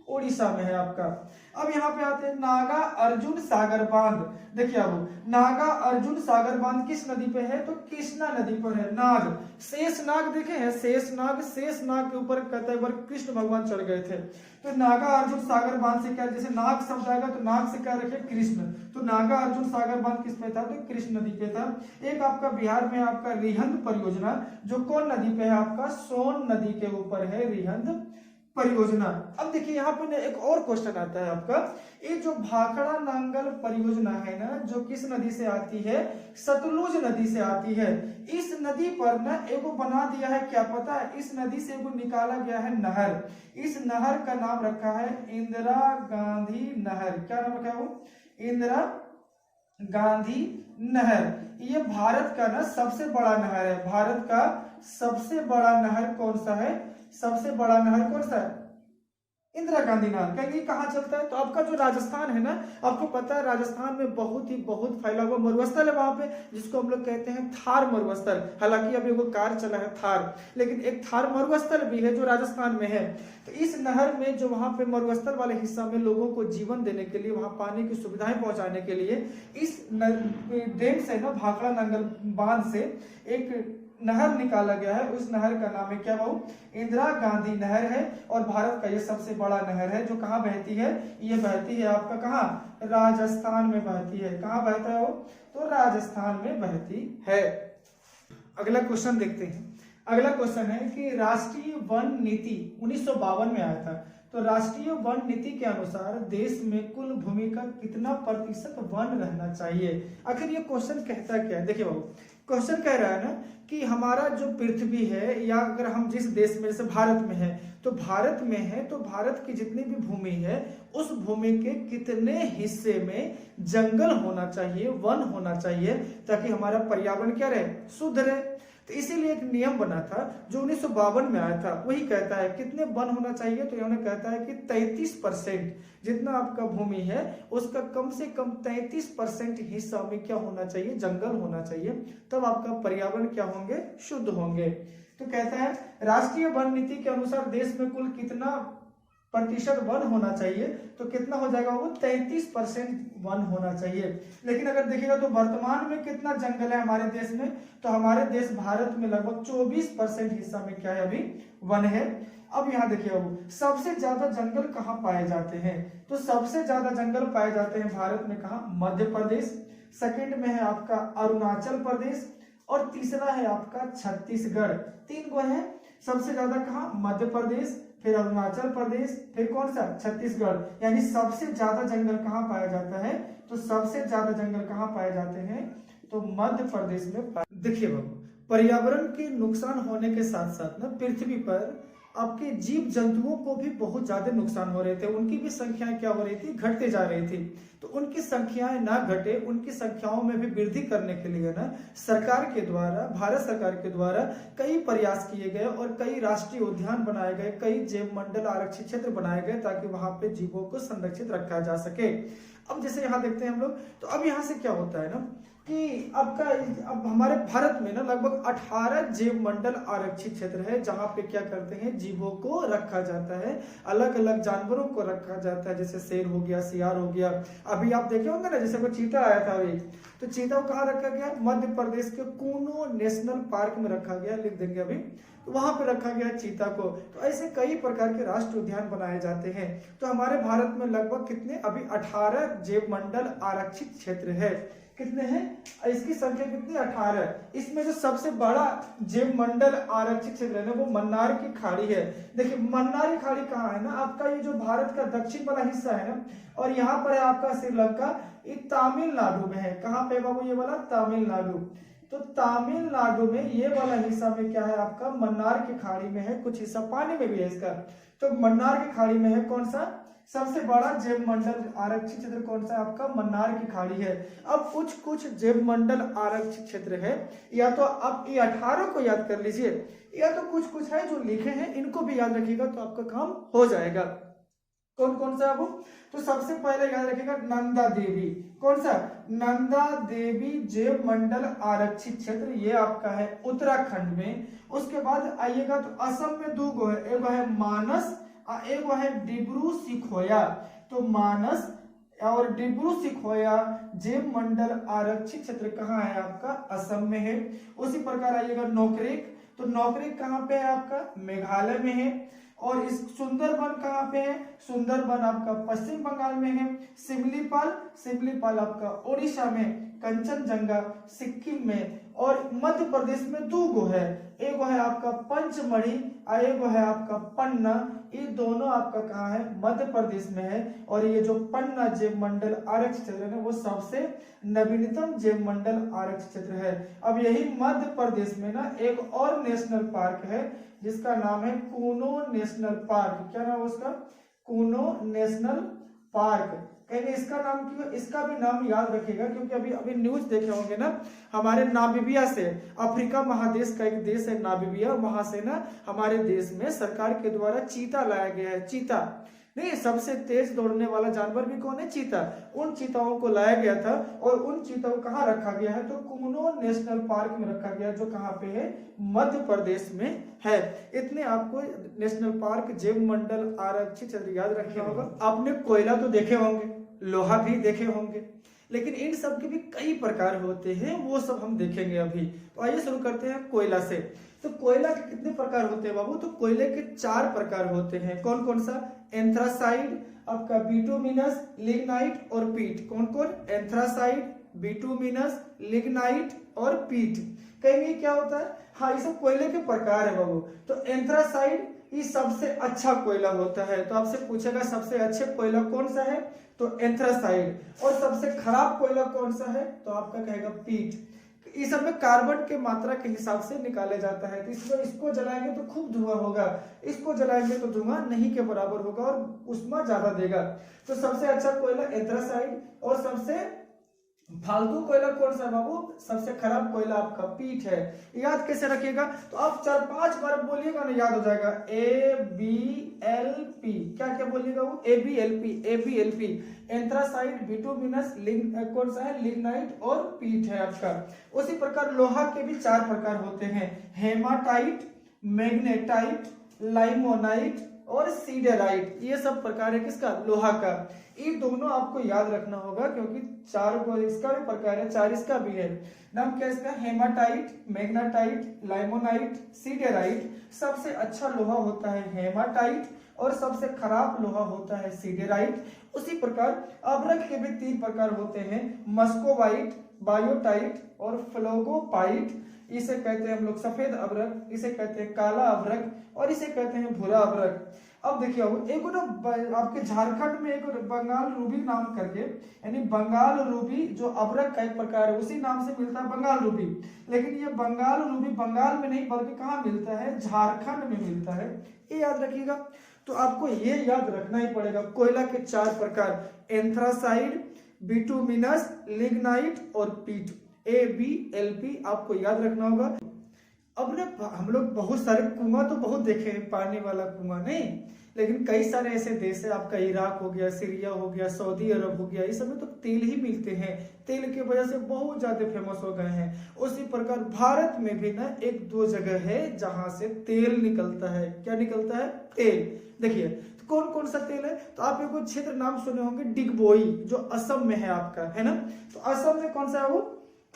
उड़ीसा में है आपका। अब यहाँ पे आते हैं नागा अर्जुन सागर बांध। देखिए अब नागा अर्जुन सागर बांध किस नदी पे है, तो कृष्णा नदी पर है। नाग, शेष नाग देखे हैं, शेष नाग के ऊपर कहते हैं कृष्ण भगवान चढ़ गए थे। तो नागा अर्जुन सागर बांध से क्या, जैसे नाग शब्द आएगा तो नाग से क्या रखे, कृष्ण। तो नागा अर्जुन सागर बांध किस पे था, तो कृष्ण नदी पे था। एक आपका बिहार में आपका रिहंद परियोजना जो कौन नदी पे है, आपका सोन नदी के ऊपर है रिहंद परियोजना। अब देखिए यहाँ पे एक और क्वेश्चन आता है आपका, ये जो भाखड़ा नांगल परियोजना है ना, जो किस नदी से आती है, सतलुज नदी से आती है। इस नदी पर ना एगो बना दिया है, क्या पता है, इस नदी से एगो निकाला गया है नहर। इस नहर का नाम रखा है इंदिरा गांधी नहर। क्या नाम रखा है वो, इंदिरा गांधी नहर। ये भारत का ना सबसे बड़ा नहर है। भारत का सबसे बड़ा नहर कौन सा है, सबसे बड़ा नहर कौन सा है, इंदिरा गांधी नहर। कहीं कहाँ चलता है, तो आपका जो राजस्थान है ना, आपको पता है राजस्थान में बहुत फैला हुआ मरुस्थल है वहां पे, जिसको हम लोग कहते हैं थार मरुस्थल। हालांकि अभी वो कार चला है थार, लेकिन एक थार मरुस्थल भी है जो राजस्थान में है। तो इस नहर में जो वहां पे मरुस्थल वाले हिस्सा में लोगों को जीवन देने के लिए, वहां पानी की सुविधाएं पहुंचाने के लिए, इस डैम से ना, भाखड़ा नांगल बांध से एक नहर निकाला गया है। उस नहर का नाम है क्या बाबू, इंदिरा गांधी नहर है। और भारत का ये सबसे बड़ा नहर है जो कहाँ बहती है, ये बहती है आपका कहाँ, राजस्थान में बहती है। कहाँ बहता है वो, तो राजस्थान में बहती है। अगला क्वेश्चन देखते हैं। अगला क्वेश्चन है कि राष्ट्रीय वन नीति 1952 में आया था। तो राष्ट्रीय वन नीति के अनुसार देश में कुल भूमि का कितना प्रतिशत वन रहना चाहिए। आखिर ये क्वेश्चन कहता क्या है, देखिए बाबू, क्वेश्चन कह रहा है ना कि हमारा जो पृथ्वी है, या अगर हम जिस देश में, जैसे भारत में है, तो भारत में है, तो भारत की जितनी भी भूमि है, उस भूमि के कितने हिस्से में जंगल होना चाहिए, वन होना चाहिए, ताकि हमारा पर्यावरण क्या रहे, शुद्ध रहे। तो इसीलिए एक नियम बना था जो 1952 में आया था। वही कहता है कितने वन होना चाहिए, तो इन्होंने कहता है कि 33% जितना आपका भूमि है उसका कम से कम 33% हिस्सा में क्या होना चाहिए, जंगल होना चाहिए। तब आपका पर्यावरण क्या होंगे, शुद्ध होंगे। तो कहता है राष्ट्रीय वन नीति के अनुसार देश में कुल कितना प्रतिशत वन होना चाहिए, तो कितना हो जाएगा वो, 33% वन होना चाहिए। लेकिन अगर देखिएगा तो वर्तमान में कितना जंगल है हमारे देश में, तो हमारे देश भारत में लगभग 24% हिस्सा में क्या है, अभी वन है। अब यहाँ देखिए अब सबसे ज्यादा जंगल कहाँ पाए जाते हैं, तो सबसे ज्यादा जंगल पाए जाते हैं भारत में कहाँ, मध्य प्रदेश। सेकंड में है आपका अरुणाचल प्रदेश, और तीसरा है आपका छत्तीसगढ़। 3 गो है सबसे ज्यादा, कहाँ, मध्य प्रदेश, फिर अरुणाचल प्रदेश, फिर कौन सा, छत्तीसगढ़। यानी सबसे ज्यादा जंगल कहाँ पाया जाता है, तो सबसे ज्यादा जंगल कहाँ पाए जाते हैं, तो मध्य प्रदेश में। देखिए बाबू, पर्यावरण के नुकसान होने के साथ साथ ना पृथ्वी पर आपके जीव जंतुओं को भी बहुत ज्यादा नुकसान हो रहे थे। उनकी भी संख्याएं क्या हो रही थी, घटते जा रही थी। तो उनकी संख्याएं ना घटे, उनकी संख्याओं में भी वृद्धि करने के लिए ना सरकार के द्वारा, भारत सरकार के द्वारा कई प्रयास किए गए और कई राष्ट्रीय उद्यान बनाए गए, कई जैव मंडल आरक्षित क्षेत्र बनाए गए, ताकि वहां पे जीवों को संरक्षित रखा जा सके। अब जैसे यहाँ देखते हैं हम लोग, तो अब यहाँ से क्या होता है ना कि अब हमारे भारत में ना लगभग 18 जीव मंडल आरक्षित क्षेत्र है, जहाँ पे क्या करते हैं, जीवों को रखा जाता है, अलग अलग जानवरों को रखा जाता है, जैसे शेर हो गया, सियार हो गया। अभी आप देखे होंगे ना, जैसे वो चीता आया था अभी, तो चीता को कहाँ रखा गया, मध्य प्रदेश के कूनो नेशनल पार्क में रखा गया, लिख देंगे अभी, तो वहां पे रखा गया चीता को। तो ऐसे कई प्रकार के राष्ट्रीय उद्यान बनाए जाते हैं। तो हमारे भारत में लगभग कितने, अभी 18 जैव मंडल आरक्षित क्षेत्र है। कितने हैं, इसकी संख्या कितनी, 18। इसमें जो सबसे बड़ा जैव मंडल आरक्षित क्षेत्र है ना, वो मन्नार की खाड़ी है। देखिए मन्नार की खाड़ी कहाँ है ना, आपका ये जो भारत का दक्षिण वाला हिस्सा है ना, और यहाँ पर है आपका श्रीलंका, ये तमिलनाडु में है। कहाँ पे बाबू, ये वाला तमिलनाडु। तो तमिलनाडु में ये वाला हिस्सा में क्या है आपका, मन्नार की खाड़ी में है, कुछ हिस्सा पानी में भी है इसका। तो मन्नार की खाड़ी में है कौन सा, सबसे बड़ा जैव मंडल आरक्षित क्षेत्र कौन सा आपका, मन्नार की खाड़ी है। अब कुछ जैव मंडल आरक्षित क्षेत्र है, या तो आप ये 18 को याद कर लीजिए, या तो कुछ है जो लिखे हैं, इनको भी याद रखिएगा तो आपका काम हो जाएगा। कौन कौन सा वो, तो सबसे पहले याद रखिएगा नंदा देवी। कौन सा, नंदा देवी जैव मंडल आरक्षित क्षेत्र, ये आपका है उत्तराखंड में। उसके बाद आइएगा तो असम में 2 गो है, एक है मानस, एक है डिब्रू सिखोया। तो मानस और डिब्रू सिखोया जैव मंडल आरक्षित क्षेत्र कहाँ है आपका, असम में है। उसी प्रकार आइएगा नोकरेक, तो नोकरेक कहाँ पे है आपका, मेघालय में है। और इस सुंदरबन कहाँ पे है, सुंदरबन आपका पश्चिम बंगाल में है। सिमलीपाल आपका उड़ीसा में, कंचनजंगा सिक्किम में। और मध्य प्रदेश में 2 गो है, एक है आपका पंचमढ़ी और एक है आपका पन्ना। ये दोनों आपका कहाँ है, मध्य प्रदेश में है। और ये जो पन्ना जैव मंडल आरक्षित क्षेत्र है वो सबसे नवीनतम जैव मंडल आरक्षित क्षेत्र है। अब यही मध्य प्रदेश में ना एक और नेशनल पार्क है, जिसका नाम है कूनो नेशनल पार्क। क्या नाम है उसका, कूनो नेशनल पार्क। कहेंगे इसका नाम क्यों, इसका भी नाम याद रखिएगा, क्योंकि अभी न्यूज देखे होंगे ना, हमारे नामीबिया से, अफ्रीका महादेश का एक देश है नामीबिया, वहां से ना हमारे देश में सरकार के द्वारा चीता लाया गया है। चीता नहीं, सबसे तेज दौड़ने वाला जानवर भी कौन है, चीता। उन चीताओं को लाया गया था, और उन चीताओं को कहाँ रखा गया है, तो कूनो नेशनल पार्क में रखा गया, जो कहाँ पे है, मध्य प्रदेश में है। इतने आपको नेशनल पार्क जैव मंडल आरक्षित क्षेत्र याद रखना होगा। आपने कोयला तो देखे होंगे, लोहा भी देखे होंगे, लेकिन इन सब के भी कई प्रकार होते हैं, वो सब हम देखेंगे अभी। तो आइए शुरू करते हैं कोयला से। तो कोयला के कितने प्रकार होते हैं बाबू, तो कोयले के 4 प्रकार होते हैं। कौन कौन सा, एंथ्रासाइड, आपका बिटुमिनस, लिग्नाइट और पीट। कौन कौन, एंथ्रासाइड, बिटुमिनस, लिग्नाइट और पीट। कहेंगे क्या होता है, हाँ ये सब कोयले के प्रकार है बाबू। तो एंथ्रासाइड ये सबसे अच्छा कोयला होता है, तो आपसे पूछेगा सबसे अच्छे कोयला कौन सा है, तो एंथ्रासाइड। और सबसे खराब कोयला कौन सा है, तो आपका कहेगा पीट। इस सब में कार्बन के मात्रा के हिसाब से निकाला जाता है। तो इसको जलाएंगे तो खूब धुआं होगा, इसको जलाएंगे तो धुआं नहीं के बराबर होगा और उष्मा ज्यादा देगा। तो सबसे अच्छा कोयला एंथ्रासाइड, और सबसे फालतू कोयला कौन सा बाबू, सबसे खराब कोयला आपका पीट है। याद कैसे रखिएगा, तो आप 4-5 बार बोलिएगा ना, याद हो जाएगा। ABLP, क्या क्या बोलिएगा वो, ABLP। एंथ्रासाइड, बिटुमिनस, कौन सा है, लिग्नाइट और पीट है आपका। उसी प्रकार लोहा के भी 4 प्रकार होते हैं, हेमाटाइट, मैग्नेटाइट, लाइमोनाइट और सीडेराइट। ये सब प्रकार है किसका, लोहा का। ये दोनों आपको याद रखना होगा, क्योंकि 4 को इसका भी प्रकार है, 4 इसका भी है। नाम क्या इसका, हेमाटाइट, मैग्नेटाइट, लाइमोनाइट, सीडेराइट। सबसे अच्छा लोहा होता है हेमाटाइट, और सबसे खराब लोहा होता है सीडेराइट। उसी प्रकार अभ्रक के भी 3 प्रकार होते हैं, मस्कोवाइट, बायोटाइट और फ्लोगोपाइट। इसे कहते हैं हम लोग सफेद अभ्रक, इसे कहते हैं काला अभ्रक, और इसे कहते हैं भूरा अभ्रक। अब देखिए एक ना आपके झारखंड में एक बंगाल रूबी नाम करके, यानी बंगाल रूबी जो अभ्रक का एक प्रकार है, उसी नाम से मिलता है बंगाल रूबी। लेकिन ये बंगाल रूबी बंगाल में नहीं बल्कि कहाँ मिलता है, झारखंड में मिलता है। ये याद रखिएगा। तो आपको ये याद रखना ही पड़ेगा, कोयला के 4 प्रकार, एंथ्रासाइड, बिटुमिनस, लिग्नाइट और पीट। ABLP आपको याद रखना होगा। अब ना हम लोग बहुत सारे कुआं तो बहुत देखे हैं, पानी वाला कुआं नहीं, लेकिन कई सारे ऐसे देश है, आपका इराक हो गया, सीरिया हो गया, सऊदी अरब हो गया, इस समय तो तेल ही मिलते हैं, तेल की वजह से बहुत ज्यादा फेमस हो गए हैं। उसी प्रकार भारत में भी ना एक दो जगह है जहां से तेल निकलता है। क्या निकलता है? तेल। देखिए तो कौन कौन सा तेल है, तो आप एक क्षेत्र नाम सुने होंगे, डिगबोई, जो असम में है आपका, है ना। तो असम में कौन सा है वो?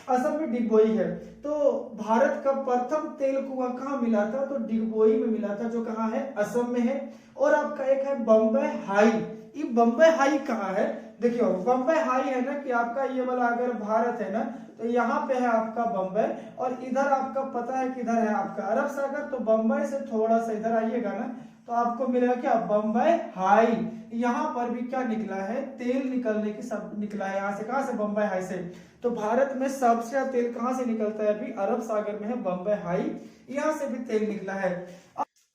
असम में डिगबोई है। तो भारत का प्रथम तेल कुआं कहाँ मिला था? तो डिगबोई में मिला था, जो कहाँ है? असम में है। और आपका एक है बम्बई हाई। ये बम्बई हाई कहाँ है? देखियो बम्बई हाई है ना कि आपका ये वाला अगर भारत है ना, तो यहाँ पे है आपका बम्बई, और इधर आपका पता है किधर है आपका अरब सागर। तो बम्बई से थोड़ा सा इधर आइएगा ना, तो आपको मिलेगा क्या? बम्बई हाई। यहाँ पर भी क्या निकला है? तेल निकलने की सब निकला है। यहाँ से कहाँ से? बम्बई हाई से। तो भारत में सबसे ज्यादा तेल कहाँ से निकलता है? अभी अरब सागर में है बम्बई हाई, यहाँ से भी तेल निकला है।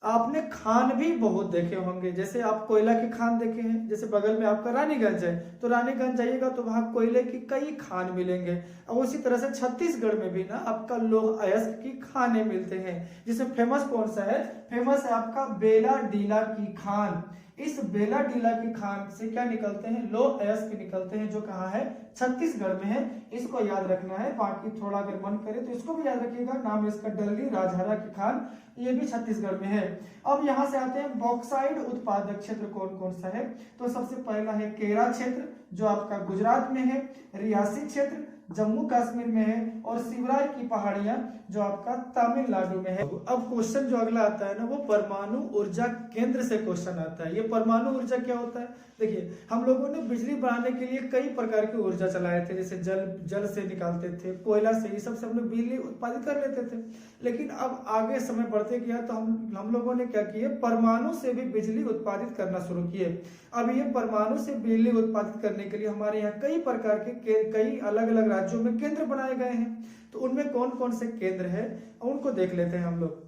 आपने खान भी बहुत देखे होंगे, जैसे आप कोयला की खान देखे हैं, जैसे बगल में आपका रानीगंज है, तो रानीगंज जाइएगा तो वहां कोयले की कई खान मिलेंगे। और उसी तरह से छत्तीसगढ़ में भी ना आपका लौह अयस्क की खाने मिलते हैं, जिसमें फेमस कौन सा है? फेमस है आपका बेला डीला की खान। इस बेला डीला की खान से क्या निकलते हैं? लौह अयस्क निकलते हैं, जो कहाँ है? छत्तीसगढ़ में है। इसको याद रखना है, बाकी थोड़ा अगर मन करे तो इसको भी याद रखिएगा, नाम इसका डल्ली राजहरा की खान, ये भी छत्तीसगढ़ में है। अब यहाँ से आते हैं बॉक्साइड उत्पादक क्षेत्र कौन कौन सा है। तो सबसे पहला है केरा क्षेत्र, जो आपका गुजरात में है, रियासी क्षेत्र जम्मू कश्मीर में है, और शिवराय की पहाड़ियां जो आपका तमिलनाडु में है। अब क्वेश्चन जो अगला आता है ना, वो परमाणु ऊर्जा केंद्र से क्वेश्चन आता है। ये परमाणु ऊर्जा क्या होता है? देखिए हम लोगों ने बिजली बनाने के लिए कई प्रकार की ऊर्जा चलाए थे, जैसे जल से निकालते थे, कोयला से, ये सब से हम लोग बिजली उत्पादित कर लेते थे। लेकिन अब आगे समय बढ़ते गया तो हम लोगों ने क्या किए? परमाणु से भी बिजली उत्पादित करना शुरू किए। अब ये परमाणु से बिजली उत्पादित करने के लिए हमारे यहाँ कई प्रकार के कई अलग अलग राज्यों में केंद्र बनाए गए हैं। तो उनमें कौन कौन से केंद्र है उनको देख लेते हैं हम लोग।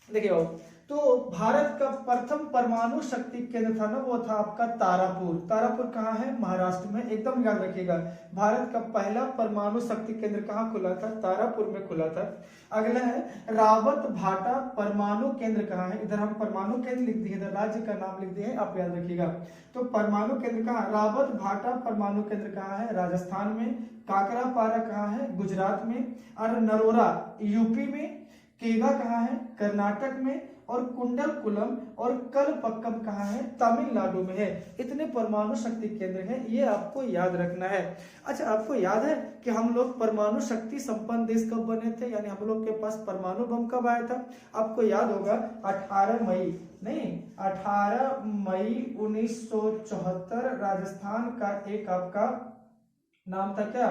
देखिए आओ, तो भारत का प्रथम परमाणु शक्ति केंद्र था ना, वो था आपका तारापुर। तारापुर कहाँ है? महाराष्ट्र में, एकदम याद रखिएगा। भारत का पहला परमाणु शक्ति केंद्र कहाँ खुला था? तारापुर में खुला था। अगला है रावत भाटा परमाणु केंद्र कहाँ है? इधर हम परमाणु केंद्र लिख दिए, इधर राज्य का नाम लिख दिए, आप याद रखिएगा। तो परमाणु केंद्र कहाँ? रावत भाटा परमाणु केंद्र कहाँ है? राजस्थान में। काकरापारा कहाँ है? गुजरात में। और नरोरा यूपी में। केगा कहाँ है? कर्नाटक में। और कुंडलकुलम और कलपक्कम कहाँ है? तमिलनाडु में है। इतने परमाणु शक्ति केंद्र हैं, ये आपको याद रखना है। अच्छा, आपको याद है कि हम लोग परमाणु शक्ति संपन्न देश कब बने थे, यानी हम लोग के पास परमाणु बम कब आया था? आपको याद होगा 18 मई नहीं, 18 मई 1974 राजस्थान का एक आपका नाम था क्या?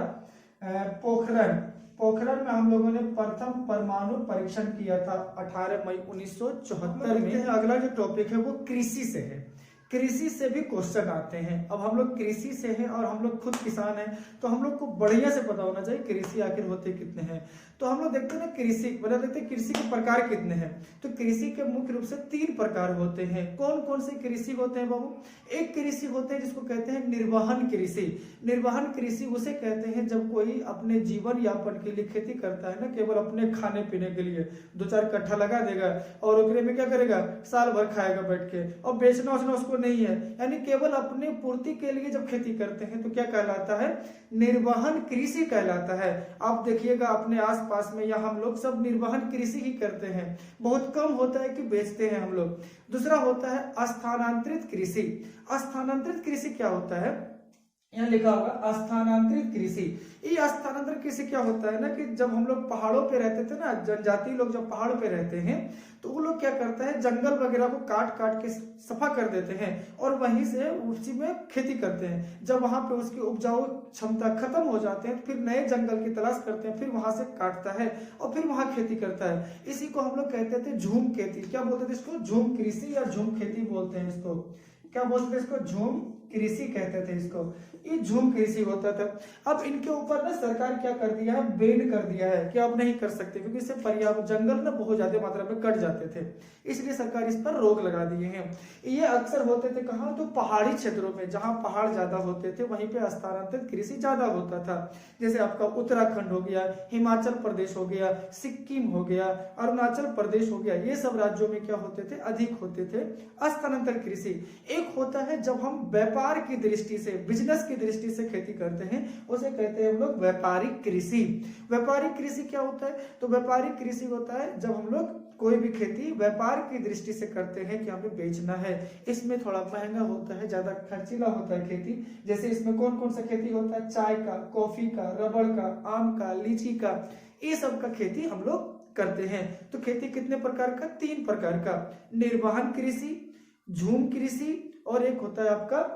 पोखरण में हम लोगों ने प्रथम परमाणु परीक्षण किया था 18 मई 1974 में। अगला जो टॉपिक है वो कृषि से है। कृषि से भी क्वेश्चन आते हैं। अब हम लोग कृषि से हैं और हम लोग खुद किसान हैं, तो हम लोग को बढ़िया से पता होना चाहिए कृषि आखिर होते कितने हैं। तो हम लोग देखते हैं ना, कृषि बता देखते हैं कृषि के प्रकार कितने हैं। तो कृषि के मुख्य रूप से 3 प्रकार होते हैं। कौन कौन से कृषि होते हैं बाबू? एक कृषि होते हैं जिसको कहते हैं निर्वहन कृषि। निर्वहन कृषि उसे कहते हैं जब कोई अपने जीवन यापन के लिए खेती करता है ना, केवल अपने खाने पीने के लिए 2-4 कट्ठा लगा देगा और ओकरे में क्या करेगा? साल भर खाएगा बैठ के, और बेचना उसने उसको नहीं है, यानी केवल अपने पूर्ति के लिए जब खेती करते हैं तो क्या कहलाता है? निर्वहन कृषि कहलाता है। आप देखिएगा अपने आसपास में, या हम लोग सब निर्वहन कृषि ही करते हैं, बहुत कम होता है कि बेचते हैं हम लोग। दूसरा होता है स्थानांतरित कृषि। स्थानांतरित कृषि क्या होता है? यहाँ लिखा होगा स्थानांतरित कृषि। ये स्थानांतरित कृषि क्या होता है ना, कि जब हम लोग पहाड़ों पे रहते थे ना, जनजाति लोग जब पहाड़ों पे रहते हैं तो वो लोग क्या करते हैं, जंगल वगैरह को काट काट के सफा कर देते हैं और वहीं से उसी में खेती करते हैं। जब वहां पे उसकी उपजाऊ क्षमता खत्म हो जाते हैं, फिर नए जंगल की तलाश करते हैं, फिर वहां से काटता है और फिर वहां खेती करता है। इसी को हम लोग कहते थे झूम खेती। क्या बोलते थे इसको? झूम कृषि या झूम खेती बोलते हैं इसको। क्या बोलते थे इसको? झूम कृषि कहते थे इसको, ये झूम कृषि होता था। अब इनके ऊपर ना सरकार क्या कर दिया है, बैन कर दिया है कि अब नहीं कर सकते, क्योंकि इससे पर्यावरण जंगल ना बहुत ज्यादा मात्रा में कट जाते थे, इसलिए सरकार इस पर रोक लगा दिए हैं। ये अक्सर होते थे कहाँ, तो पहाड़ी क्षेत्रों में, जहाँ पहाड़ ज्यादा होते थे वहीं पे स्थानांतरित कृषि ज्यादा होता था। जैसे आपका उत्तराखंड हो गया, हिमाचल प्रदेश हो गया, सिक्किम हो गया, अरुणाचल प्रदेश हो गया, ये सब राज्यों में क्या होते थे, अधिक होते थे स्थानांतरित कृषि। एक होता है जब हम व्यापार की दृष्टि से, बिजनेस की दृष्टि से खेती करते हैं, उसे कहते हैं हम लोग व्यापारिक कृषि। व्यापारिक कृषि क्या होता है, तो व्यापारिक कृषि होता है जब हम लोग कोई भी खेती व्यापार की दृष्टि से करते हैं कि हमें बेचना है। इसमें थोड़ा महंगा होता है, ज्यादा खर्चीला होता है खेती। जैसे इसमें कौन कौन सा खेती होता है, चाय का, कॉफी का, रबड़ का, आम का, लीची का, ये सब का खेती हम लोग करते हैं। तो खेती कितने प्रकार का, 3 प्रकार का, निर्वहन कृषि, झूम कृषि और एक होता है आपका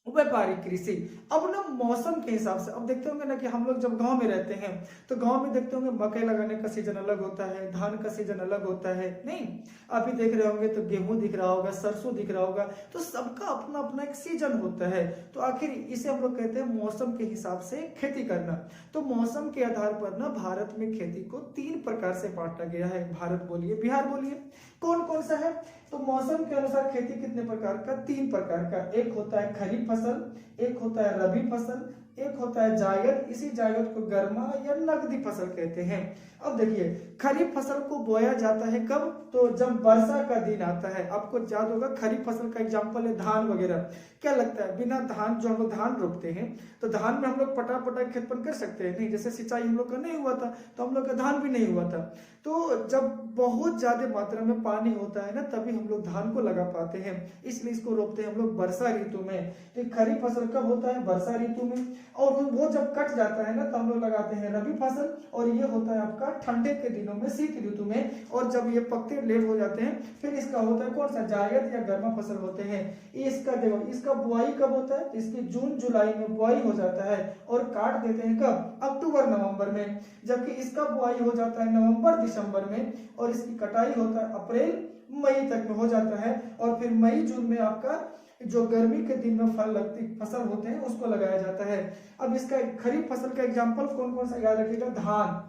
व्यापारिक कृषि। अब ना मौसम के हिसाब से, अब देखते होंगे ना कि हम लोग जब गांव में रहते हैं तो गांव में देखते होंगे मकई लगाने का सीजन अलग होता है, धान का सीजन अलग होता है, नहीं अभी देख रहे होंगे तो गेहूं दिख रहा होगा, सरसों दिख रहा होगा, तो सबका अपना अपना एक सीजन होता है। तो आखिर इसे हम लोग कहते हैं मौसम के हिसाब से खेती करना। तो मौसम के आधार पर ना भारत में खेती को 3 प्रकार से बांटा गया है। भारत बोलिए, बिहार बोलिए, कौन कौन सा है, तो मौसम के अनुसार खेती कितने प्रकार का, 3 प्रकार का। एक होता है खरीफ फसल, एक होता है रबी फसल, एक होता है जायद। इसी जायद को गर्मा या नकदी फसल कहते हैं। अब देखिए खरीफ फसल को बोया जाता है कब, तो जब वर्षा का दिन आता है। आपको याद होगा खरीफ फसल का एग्जांपल है धान वगैरह। क्या लगता है, बिना धान, जो हम लोग धान रोपते हैं तो धान में हम लोग पटा पटा खेतपन कर सकते हैं, नहीं, जैसे सिंचाई हम लोग का नहीं हुआ था तो हम लोग का धान भी नहीं हुआ था। तो जब बहुत ज्यादा मात्रा में पानी होता है ना, तभी हम लोग धान को लगा पाते हैं, इसलिए इसको रोपते हैं हम लोग वर्षा ऋतु में। तो खरीफ फसल कब होता है, वर्षा ऋतु में, और वो जब कट जाता है ना तो हम लोग लगाते हैं रबी फसल, और ये होता है आपका ठंडे के दिनों में, शीत ऋतु में। और जब ये पकते लेट हो जाते हैं फिर इसका होता है कौन सा, जायद या गर्मा फसल होते हैं। इसका देखो, इसका बुआई कब होता है, तो इसकी जून जुलाई में बुआई हो जाता है और काट देते हैं कब, अक्टूबर नवंबर में। जबकि इसका बुआई हो जाता है नवंबर दिसंबर में, और इसकी कटाई होता है अप्रैल मई तक में हो जाता है। और फिर मई जून में आपका जो गर्मी के दिन में फल लगती फसल होते हैं उसको लगाया जाता है। अब इसका खरीफ फसल का एग्जांपल कौन कौन सा याद रखिएगा, धान,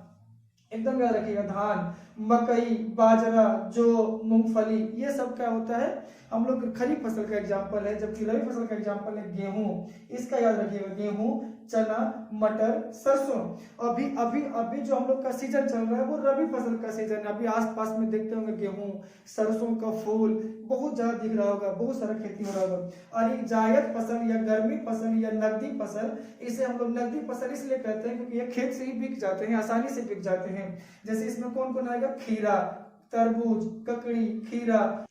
एकदम याद रखिएगा, धान, मकई, बाजरा, जौ, मूंगफली, ये सब क्या होता है हम लोग खरीफ फसल का एग्जांपल है। जबकि रबी फसल का एग्जांपल है गेहूं, इसका याद रखिएगा, गेहूं, चना, मटर, सरसों। अभी अभी अभी जो हम लोग का सीजन चल रहा है वो रबी फसल का सीजन है। अभी आसपास में देखते होंगे गेहूं, सरसों का फूल बहुत ज्यादा दिख रहा होगा, बहुत सारा खेती हो रहा होगा। और ये जायद फसल या गर्मी फसल या नकदी फसल, इसे हम लोग नकदी फसल इसलिए कहते हैं क्योंकि ये खेत से ही बिक जाते हैं, आसानी से बिक जाते हैं। जैसे इसमें कौन कौन आएगा, खीरा, तरबूज, ककड़ी, खीरा।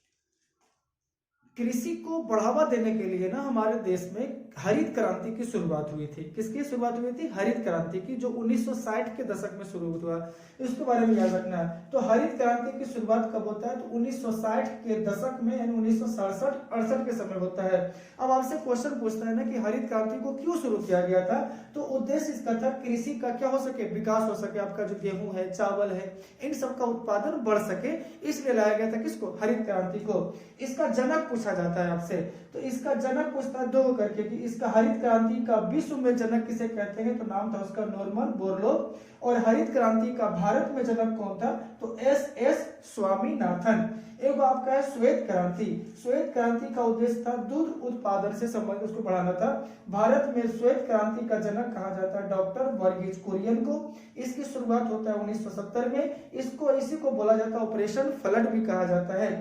कृषि को बढ़ावा देने के लिए ना हमारे देश में हरित क्रांति की शुरुआत हुई थी। किसकी शुरुआत हुई थी, हरित क्रांति की, जो 1960 के दशक में शुरू हुआ। इसके बारे में याद रखना है। तो हरित क्रांति की शुरुआत कब होता है, तो 1960 के दशक में, यानी 1967-68 के समय होता है। अब आपसे क्वेश्चन पूछता है ना कि हरित क्रांति को क्यों शुरू किया गया था, तो उद्देश्य इसका था कृषि का क्या हो सके, विकास हो सके, आपका जो गेहूं है, चावल है, इन सब का उत्पादन बढ़ सके, इसलिए लाया गया था किसको, हरित क्रांति को। इसका जनक पूछा जाता है आपसे, तो इसका जनक पूछता है 2 करके कि इसका हरित क्रांति का विश्व में जनक किसे कहते हैं, तो नाम था उसका नॉर्मन बोरलॉग। और हरित क्रांति का भारत में जनक कौन था, तो एस स्वामीनाथन। एक आपका है श्वेत क्रांति। श्वेत क्रांति का उद्देश्य था दूध उत्पादन से संबंधित उसको बढ़ाना था। भारत में श्वेत क्रांति का जनक कहा जाता है डॉक्टर वर्गीज कुरियन को। इसकी शुरुआत होता है 1970 में। इसी को बोला जाता है ऑपरेशन फ्लड भी कहा जाता है।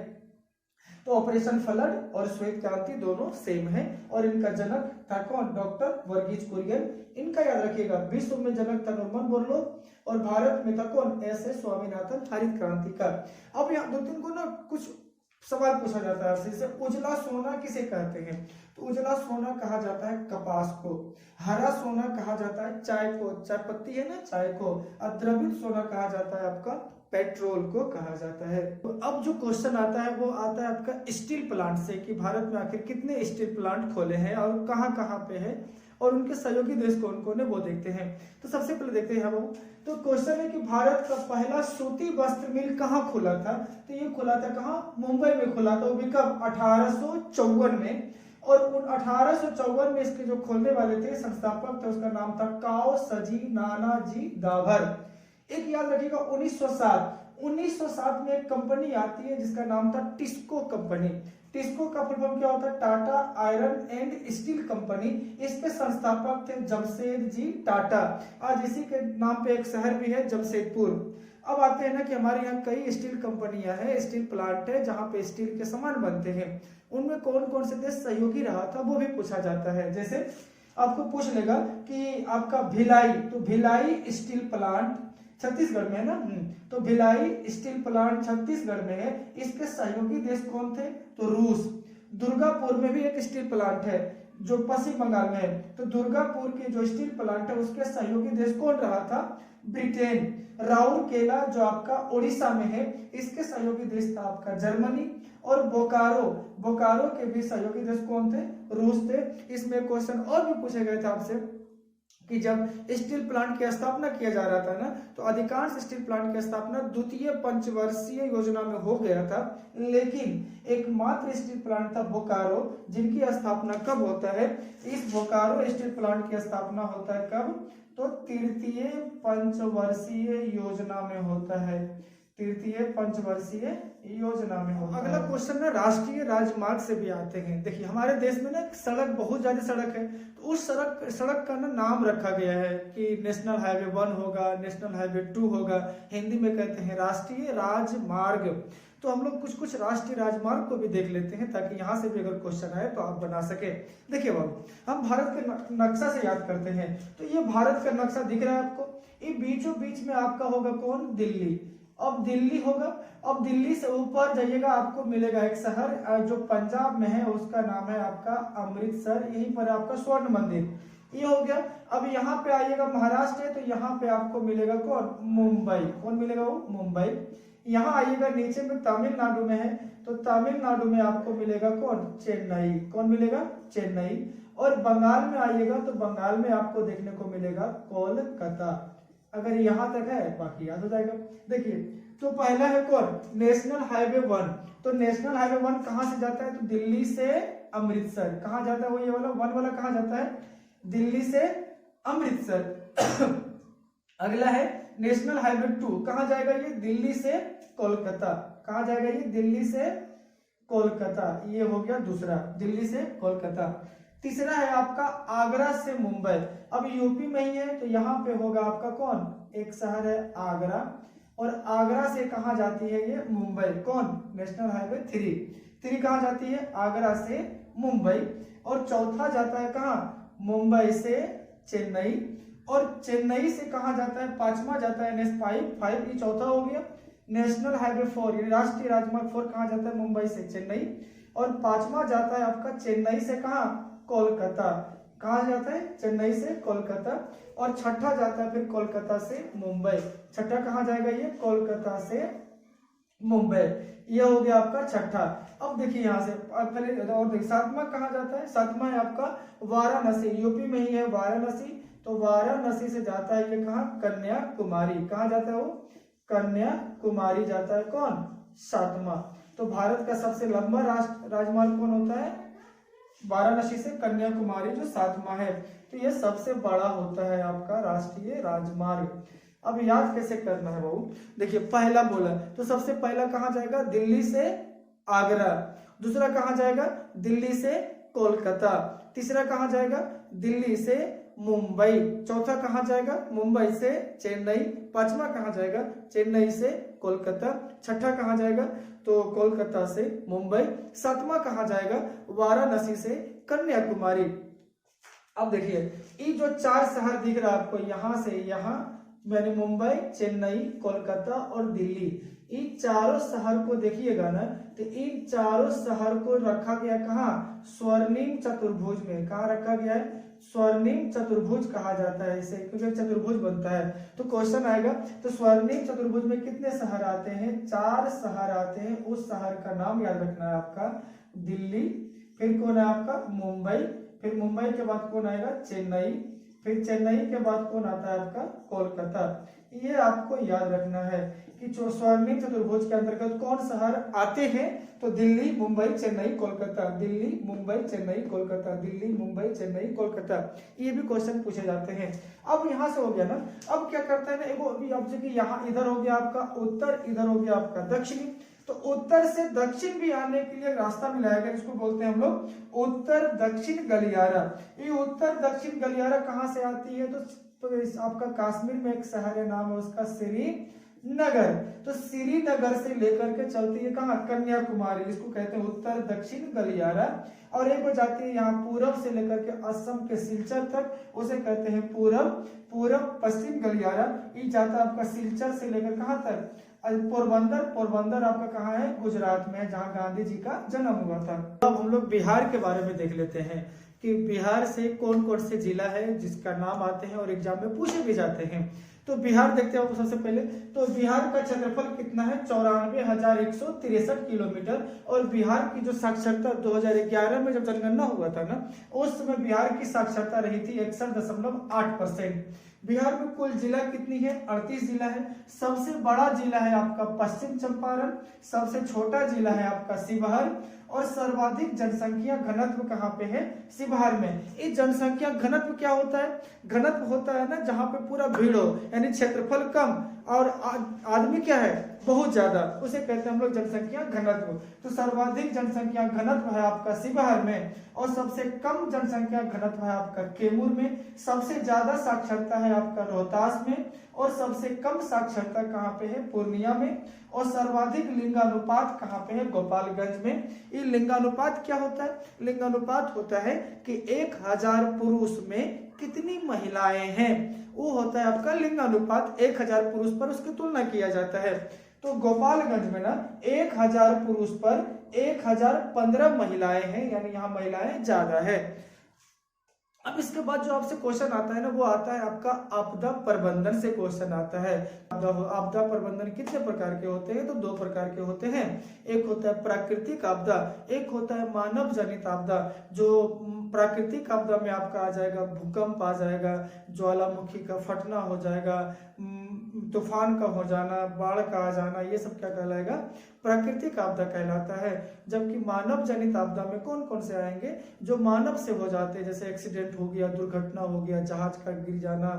तो ऑपरेशन फ्लड और श्वेत क्रांति दोनों सेम है, और इनका जनक था कौन, डॉक्टर वर्गीज कुरियन। इनका याद रखिएगा, विश्व में जनक था नॉर्मन बोरलॉग, और भारत में था कौन, एस स्वामीनाथन, हरित क्रांति का। अब यहाँ 2-3 को ना कुछ सवाल पूछा जाता है आपसे, जैसे उजला सोना किसे कहते हैं, तो उजला सोना कहा जाता है कपास को। हरा सोना कहा जाता है चाय को, चाय पत्ती है ना, चाय को। और द्रवित सोना कहा जाता है आपका पेट्रोल को कहा जाता है। तो अब जो क्वेश्चन आता है वो आता है आपका स्टील प्लांट से, कि भारत में आखिर कितने स्टील प्लांट खोले हैं और कहाँ कहाँ पे है, और उनके सहयोगी देश कौन कौन है वो देखते हैं। तो सबसे पहले देखते हैं हम, तो क्वेश्चन है कि भारत का पहला सूती वस्त्र मिल कहाँ खुला था, तो ये खुला था कहाँ, मुंबई में खुला था। वो भी कब, 1854 में। और 1854 में इसके जो खोलने वाले थे, संस्थापक थे, उसका नाम था काओ सजी नानाजी दाभर। एक याद रखिएगा 1907 में एक कंपनी आती है जिसका नाम था टिस्को कंपनी। टिस्को का फुल फॉर्म क्या होता है? Tata iron and steel company. इसके संस्थापक थे जमशेदजी टाटा। आज इसी के नाम पे एक शहर भी है, जमशेदपुर। अब आते हैं ना कि हमारे यहाँ कई स्टील कंपनियां हैं, स्टील प्लांट है जहाँ पे स्टील के सामान बनते हैं। उनमें कौन कौन से देश सहयोगी रहा था वो भी पूछा जाता है। जैसे आपको पूछ लेगा कि आपका भिलाई, तो भिलाई स्टील प्लांट छत्तीसगढ़ में है ना, तो भिलाई स्टील प्लांट छत्तीसगढ़ में है। इसके सहयोगी देश कौन थे? तो रूस। दुर्गापुर में भी एक स्टील प्लांट है जो पश्चिम बंगाल में है, तो दुर्गापुर के जो स्टील प्लांट है उसके सहयोगी देश कौन रहा था? ब्रिटेन। राउरकेला जो आपका उड़ीसा में है, इसके सहयोगी देश था आपका जर्मनी। और बोकारो के भी सहयोगी देश कौन थे? रूस थे। इसमें क्वेश्चन और भी पूछे गए थे आपसे कि जब स्टील प्लांट की स्थापना किया जा रहा था ना, तो अधिकांश स्टील प्लांट की स्थापना द्वितीय पंचवर्षीय योजना में हो गया था, लेकिन एकमात्र स्टील प्लांट था बोकारो जिनकी स्थापना कब होता है? इस बोकारो स्टील प्लांट की स्थापना होता है कब? तो तृतीय पंचवर्षीय योजना में होता है, तृतीय पंचवर्षीय योजना में होता है। अगला क्वेश्चन ना राष्ट्रीय राजमार्ग से भी आते हैं। देखिए हमारे देश में ना सड़क, बहुत ज्यादा सड़क है, तो उस सड़क का ना नाम रखा गया है कि नेशनल हाईवे 1 होगा, नेशनल हाईवे 2 होगा, हिंदी में कहते हैं राष्ट्रीय राजमार्ग। तो हम लोग कुछ राष्ट्रीय राजमार्ग को भी देख लेते हैं ताकि यहाँ से भी अगर क्वेश्चन आए तो आप बना सके। देखिए बाबू, हम भारत के नक्शा से याद करते हैं, तो ये भारत का नक्शा दिख रहा है आपको, ये बीचों बीच में आपका होगा कौन? दिल्ली। अब दिल्ली होगा, अब दिल्ली से ऊपर जाइएगा आपको मिलेगा एक शहर जो पंजाब में है, उसका नाम है आपका अमृतसर। यहीं पर आपका स्वर्ण मंदिर, ये हो गया। अब यहाँ पे आइएगा महाराष्ट्र है, तो यहाँ पे आपको मिलेगा कौन? मुंबई। कौन मिलेगा? वो मुंबई। यहाँ आइएगा नीचे में तमिलनाडु में है, तो तमिलनाडु में आपको मिलेगा कौन? चेन्नई। कौन मिलेगा? चेन्नई। और बंगाल में आइएगा तो बंगाल में आपको देखने को मिलेगा कोलकाता। अगर यहाँ तक है बाकी याद हो जाएगा। देखिए तो पहला है कौन? National highway 1। तो नेशनल हाईवे 1 कहाँ से जाता है? तो दिल्ली से अमृतसर। कहाँ जाता है वो? ये वाला 1 वाला कहाँ जाता है? दिल्ली से अमृतसर। अगला है नेशनल हाईवे 2, कहाँ जाएगा ये? दिल्ली से कोलकाता। कहाँ जाएगा ये? दिल्ली से कोलकाता। ये हो गया दूसरा, दिल्ली से कोलकाता। तीसरा है आपका आगरा से मुंबई। अब यूपी में ही है, तो यहाँ पे होगा आपका कौन? एक शहर है आगरा, और आगरा से कहाँ जाती है ये? मुंबई। कौन? नेशनल हाईवे 3 कहाँ जाती है? आगरा से मुंबई। और चौथा जाता है कहाँ? मुंबई से चेन्नई। और चेन्नई से कहाँ जाता है? पांचवा जाता है नेशनल 5, ये चौथा हो गया। नेशनल हाईवे 4 राष्ट्रीय राजमार्ग 4 कहाँ जाता है? मुंबई से चेन्नई। और पांचवा जाता है आपका चेन्नई से कहाँ? कोलकाता। कहाँ जाता है? चेन्नई से कोलकाता। और छठा जाता है फिर कोलकाता से मुंबई। छठा कहाँ जाएगा ये? कोलकाता से मुंबई। ये हो गया आपका छठा। अब देखिए यहाँ से पहले और देखिए सातवां कहाँ जाता है? सातवां है आपका वाराणसी, यूपी में ही है वाराणसी। तो वाराणसी से जाता है ये कहाँ? कन्याकुमारी। कहाँ जाता है वो? कन्याकुमारी जाता है कौन? सातवां। तो भारत का सबसे लंबा राजमार्ग कौन होता है? वाराणसी से कन्याकुमारी जो सातवां है। तो ये सबसे बड़ा होता है आपका राष्ट्रीय राजमार्ग। अब याद कैसे करना है बाबू? देखिए पहला बोला तो सबसे पहला कहाँ जाएगा? दिल्ली से आगरा। दूसरा कहाँ जाएगा? दिल्ली से कोलकाता। तीसरा कहाँ जाएगा? दिल्ली से मुंबई। चौथा कहाँ जाएगा? मुंबई से चेन्नई। पांचवा कहाँ जाएगा? चेन्नई से कोलकाता। छठा कहाँ जाएगा? तो कोलकाता से मुंबई। सातवां कहाँ जाएगा? वाराणसी से कन्याकुमारी। अब देखिए ये जो 4 शहर दिख रहा है आपको, यहाँ से यहाँ मैंने मुंबई, चेन्नई, कोलकाता और दिल्ली, इन चारों शहर को देखिएगा ना, तो इन चारों शहर को रखा गया कहाँ? स्वर्णिम चतुर्भुज में। कहाँ रखा गया है? स्वर्णिम चतुर्भुज कहा जाता है इसे, क्योंकि चतुर्भुज बनता है। तो क्वेश्चन आएगा तो स्वर्णिम चतुर्भुज में कितने शहर आते हैं? 4 शहर आते हैं। उस शहर का नाम याद रखना है आपका दिल्ली, फिर कौन है आपका? मुंबई, फिर मुंबई के बाद कौन आएगा? चेन्नई, फिर चेन्नई के बाद कौन आता है आपका? कोलकाता। ये आपको याद रखना है कि जो स्वर्णिम चतुर्भुज के अंतर्गत कौन शहर आते हैं, तो दिल्ली, मुंबई, चेन्नई, कोलकाता, दिल्ली, मुंबई, चेन्नई, कोलकाता, दिल्ली, मुंबई, चेन्नई, कोलकाता। ये भी क्वेश्चन पूछे जाते हैं। अब यहाँ से हो गया ना, अब क्या करता है ना, एगो अभी अब जो कि यहाँ इधर हो गया आपका उत्तर, इधर हो गया आपका दक्षिणी, तो उत्तर से दक्षिण भी आने के लिए रास्ता मिलाया गया, जिसको बोलते हैं हम लोग उत्तर दक्षिण गलियारा। ये उत्तर दक्षिण गलियारा कहाँ से आती है, तो आपका कश्मीर में एक शहर है, नाम है उसका श्रीनगर। तो श्रीनगर से लेकर के चलती है कहाँ, कन्याकुमारी, इसको कहते हैं उत्तर दक्षिण गलियारा। और एक हो जाती है यहाँ पूरब से लेकर के असम के सिलचर तक, उसे कहते हैं पूरब पश्चिम गलियारा। ये जाता है आपका सिलचर से लेकर कहाँ तक, पोरबंदर आपका कहाँ है, गुजरात में, जहाँ गांधी जी का जन्म हुआ था। अब हम लोग बिहार के बारे में देख लेते हैं कि बिहार से कौन कौन से जिला है जिसका नाम आते हैं और एग्जाम में पूछे भी जाते हैं। तो बिहार देखते हैं सबसे पहले, तो बिहार का क्षेत्रफल कितना है, 94,163 किलोमीटर। और बिहार की जो साक्षरता 2011 में जब जनगणना हुआ था ना, उस समय बिहार की साक्षरता रही थी 61.8%। बिहार में कुल जिला कितनी है, 38 जिला है। सबसे बड़ा जिला है आपका पश्चिम चंपारण, सबसे छोटा जिला है आपका शिवहर, और सर्वाधिक जनसंख्या घनत्व कहाँ पे है, शिवहर में। इस जनसंख्या घनत्व क्या होता है, घनत्व होता है ना जहाँ पे पूरा भीड़ हो, यानी क्षेत्रफल कम और आदमी क्या है, बहुत ज्यादा, उसे कहते हैं हम लोग जनसंख्या घनत्व। तो सर्वाधिक जनसंख्या घनत्व है आपका शिवहर में, और सबसे कम जनसंख्या घनत्व है आपका कैमूर में। सबसे ज्यादा साक्षरता है आपका रोहतास में, और सबसे कम साक्षरता कहाँ पे है, पूर्णिया में। और सर्वाधिक लिंगानुपात कहाँ पे है, गोपालगंज में। ये लिंगानुपात क्या होता है, लिंगानुपात होता है कि 1000 पुरुष में कितनी महिलाएं हैं, वो होता है आपका लिंगानुपात। 1000 पुरुष पर उसकी तुलना किया जाता है। तो गोपालगंज में ना 1000 पुरुष पर 1015 महिलाएं हैं, यानी यहाँ महिलाएं ज्यादा है। अब इसके बाद जो आपसे क्वेश्चन आता है ना, वो आता है आपका आपदा प्रबंधन से क्वेश्चन आता है। आपदा प्रबंधन कितने प्रकार के होते हैं, तो 2 प्रकार के होते हैं। एक होता है प्राकृतिक आपदा, एक होता है मानव जनित आपदा। जो प्राकृतिक आपदा में आपका आ जाएगा भूकंप आ जाएगा, ज्वालामुखी का फटना हो जाएगा, तूफान का हो जाना, बाढ़ का आ जाना, ये सब क्या कहलाएगा, प्राकृतिक आपदा कहलाता है। जबकि मानव जनित आपदा में कौन कौन से आएंगे, जो मानव से हो जाते हैं, जैसे एक्सीडेंट हो गया, दुर्घटना हो गया, जहाज का गिर जाना,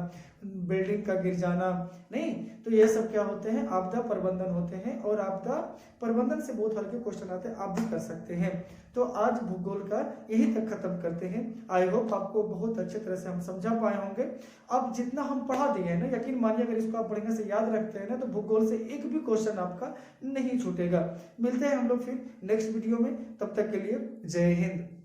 बिल्डिंग का गिर जाना, नहीं, तो ये सब क्या होते हैं, आपदा प्रबंधन होते हैं। और आपदा प्रबंधन से बहुत हल्के क्वेश्चन आते हैं, आप भी कर सकते हैं। तो आज भूगोल का यही तक खत्म करते हैं। आई होप आपको बहुत अच्छे तरह से हम समझा पाए होंगे। अब जितना हम पढ़ा दिए हैं ना, यकीन मानिए अगर इसको आप बढ़िया से याद रखते हैं ना, तो भूगोल से एक भी क्वेश्चन आपका नहीं छूटेगा। मिलते हैं हम लोग फिर नेक्स्ट वीडियो में, तब तक के लिए जय हिंद।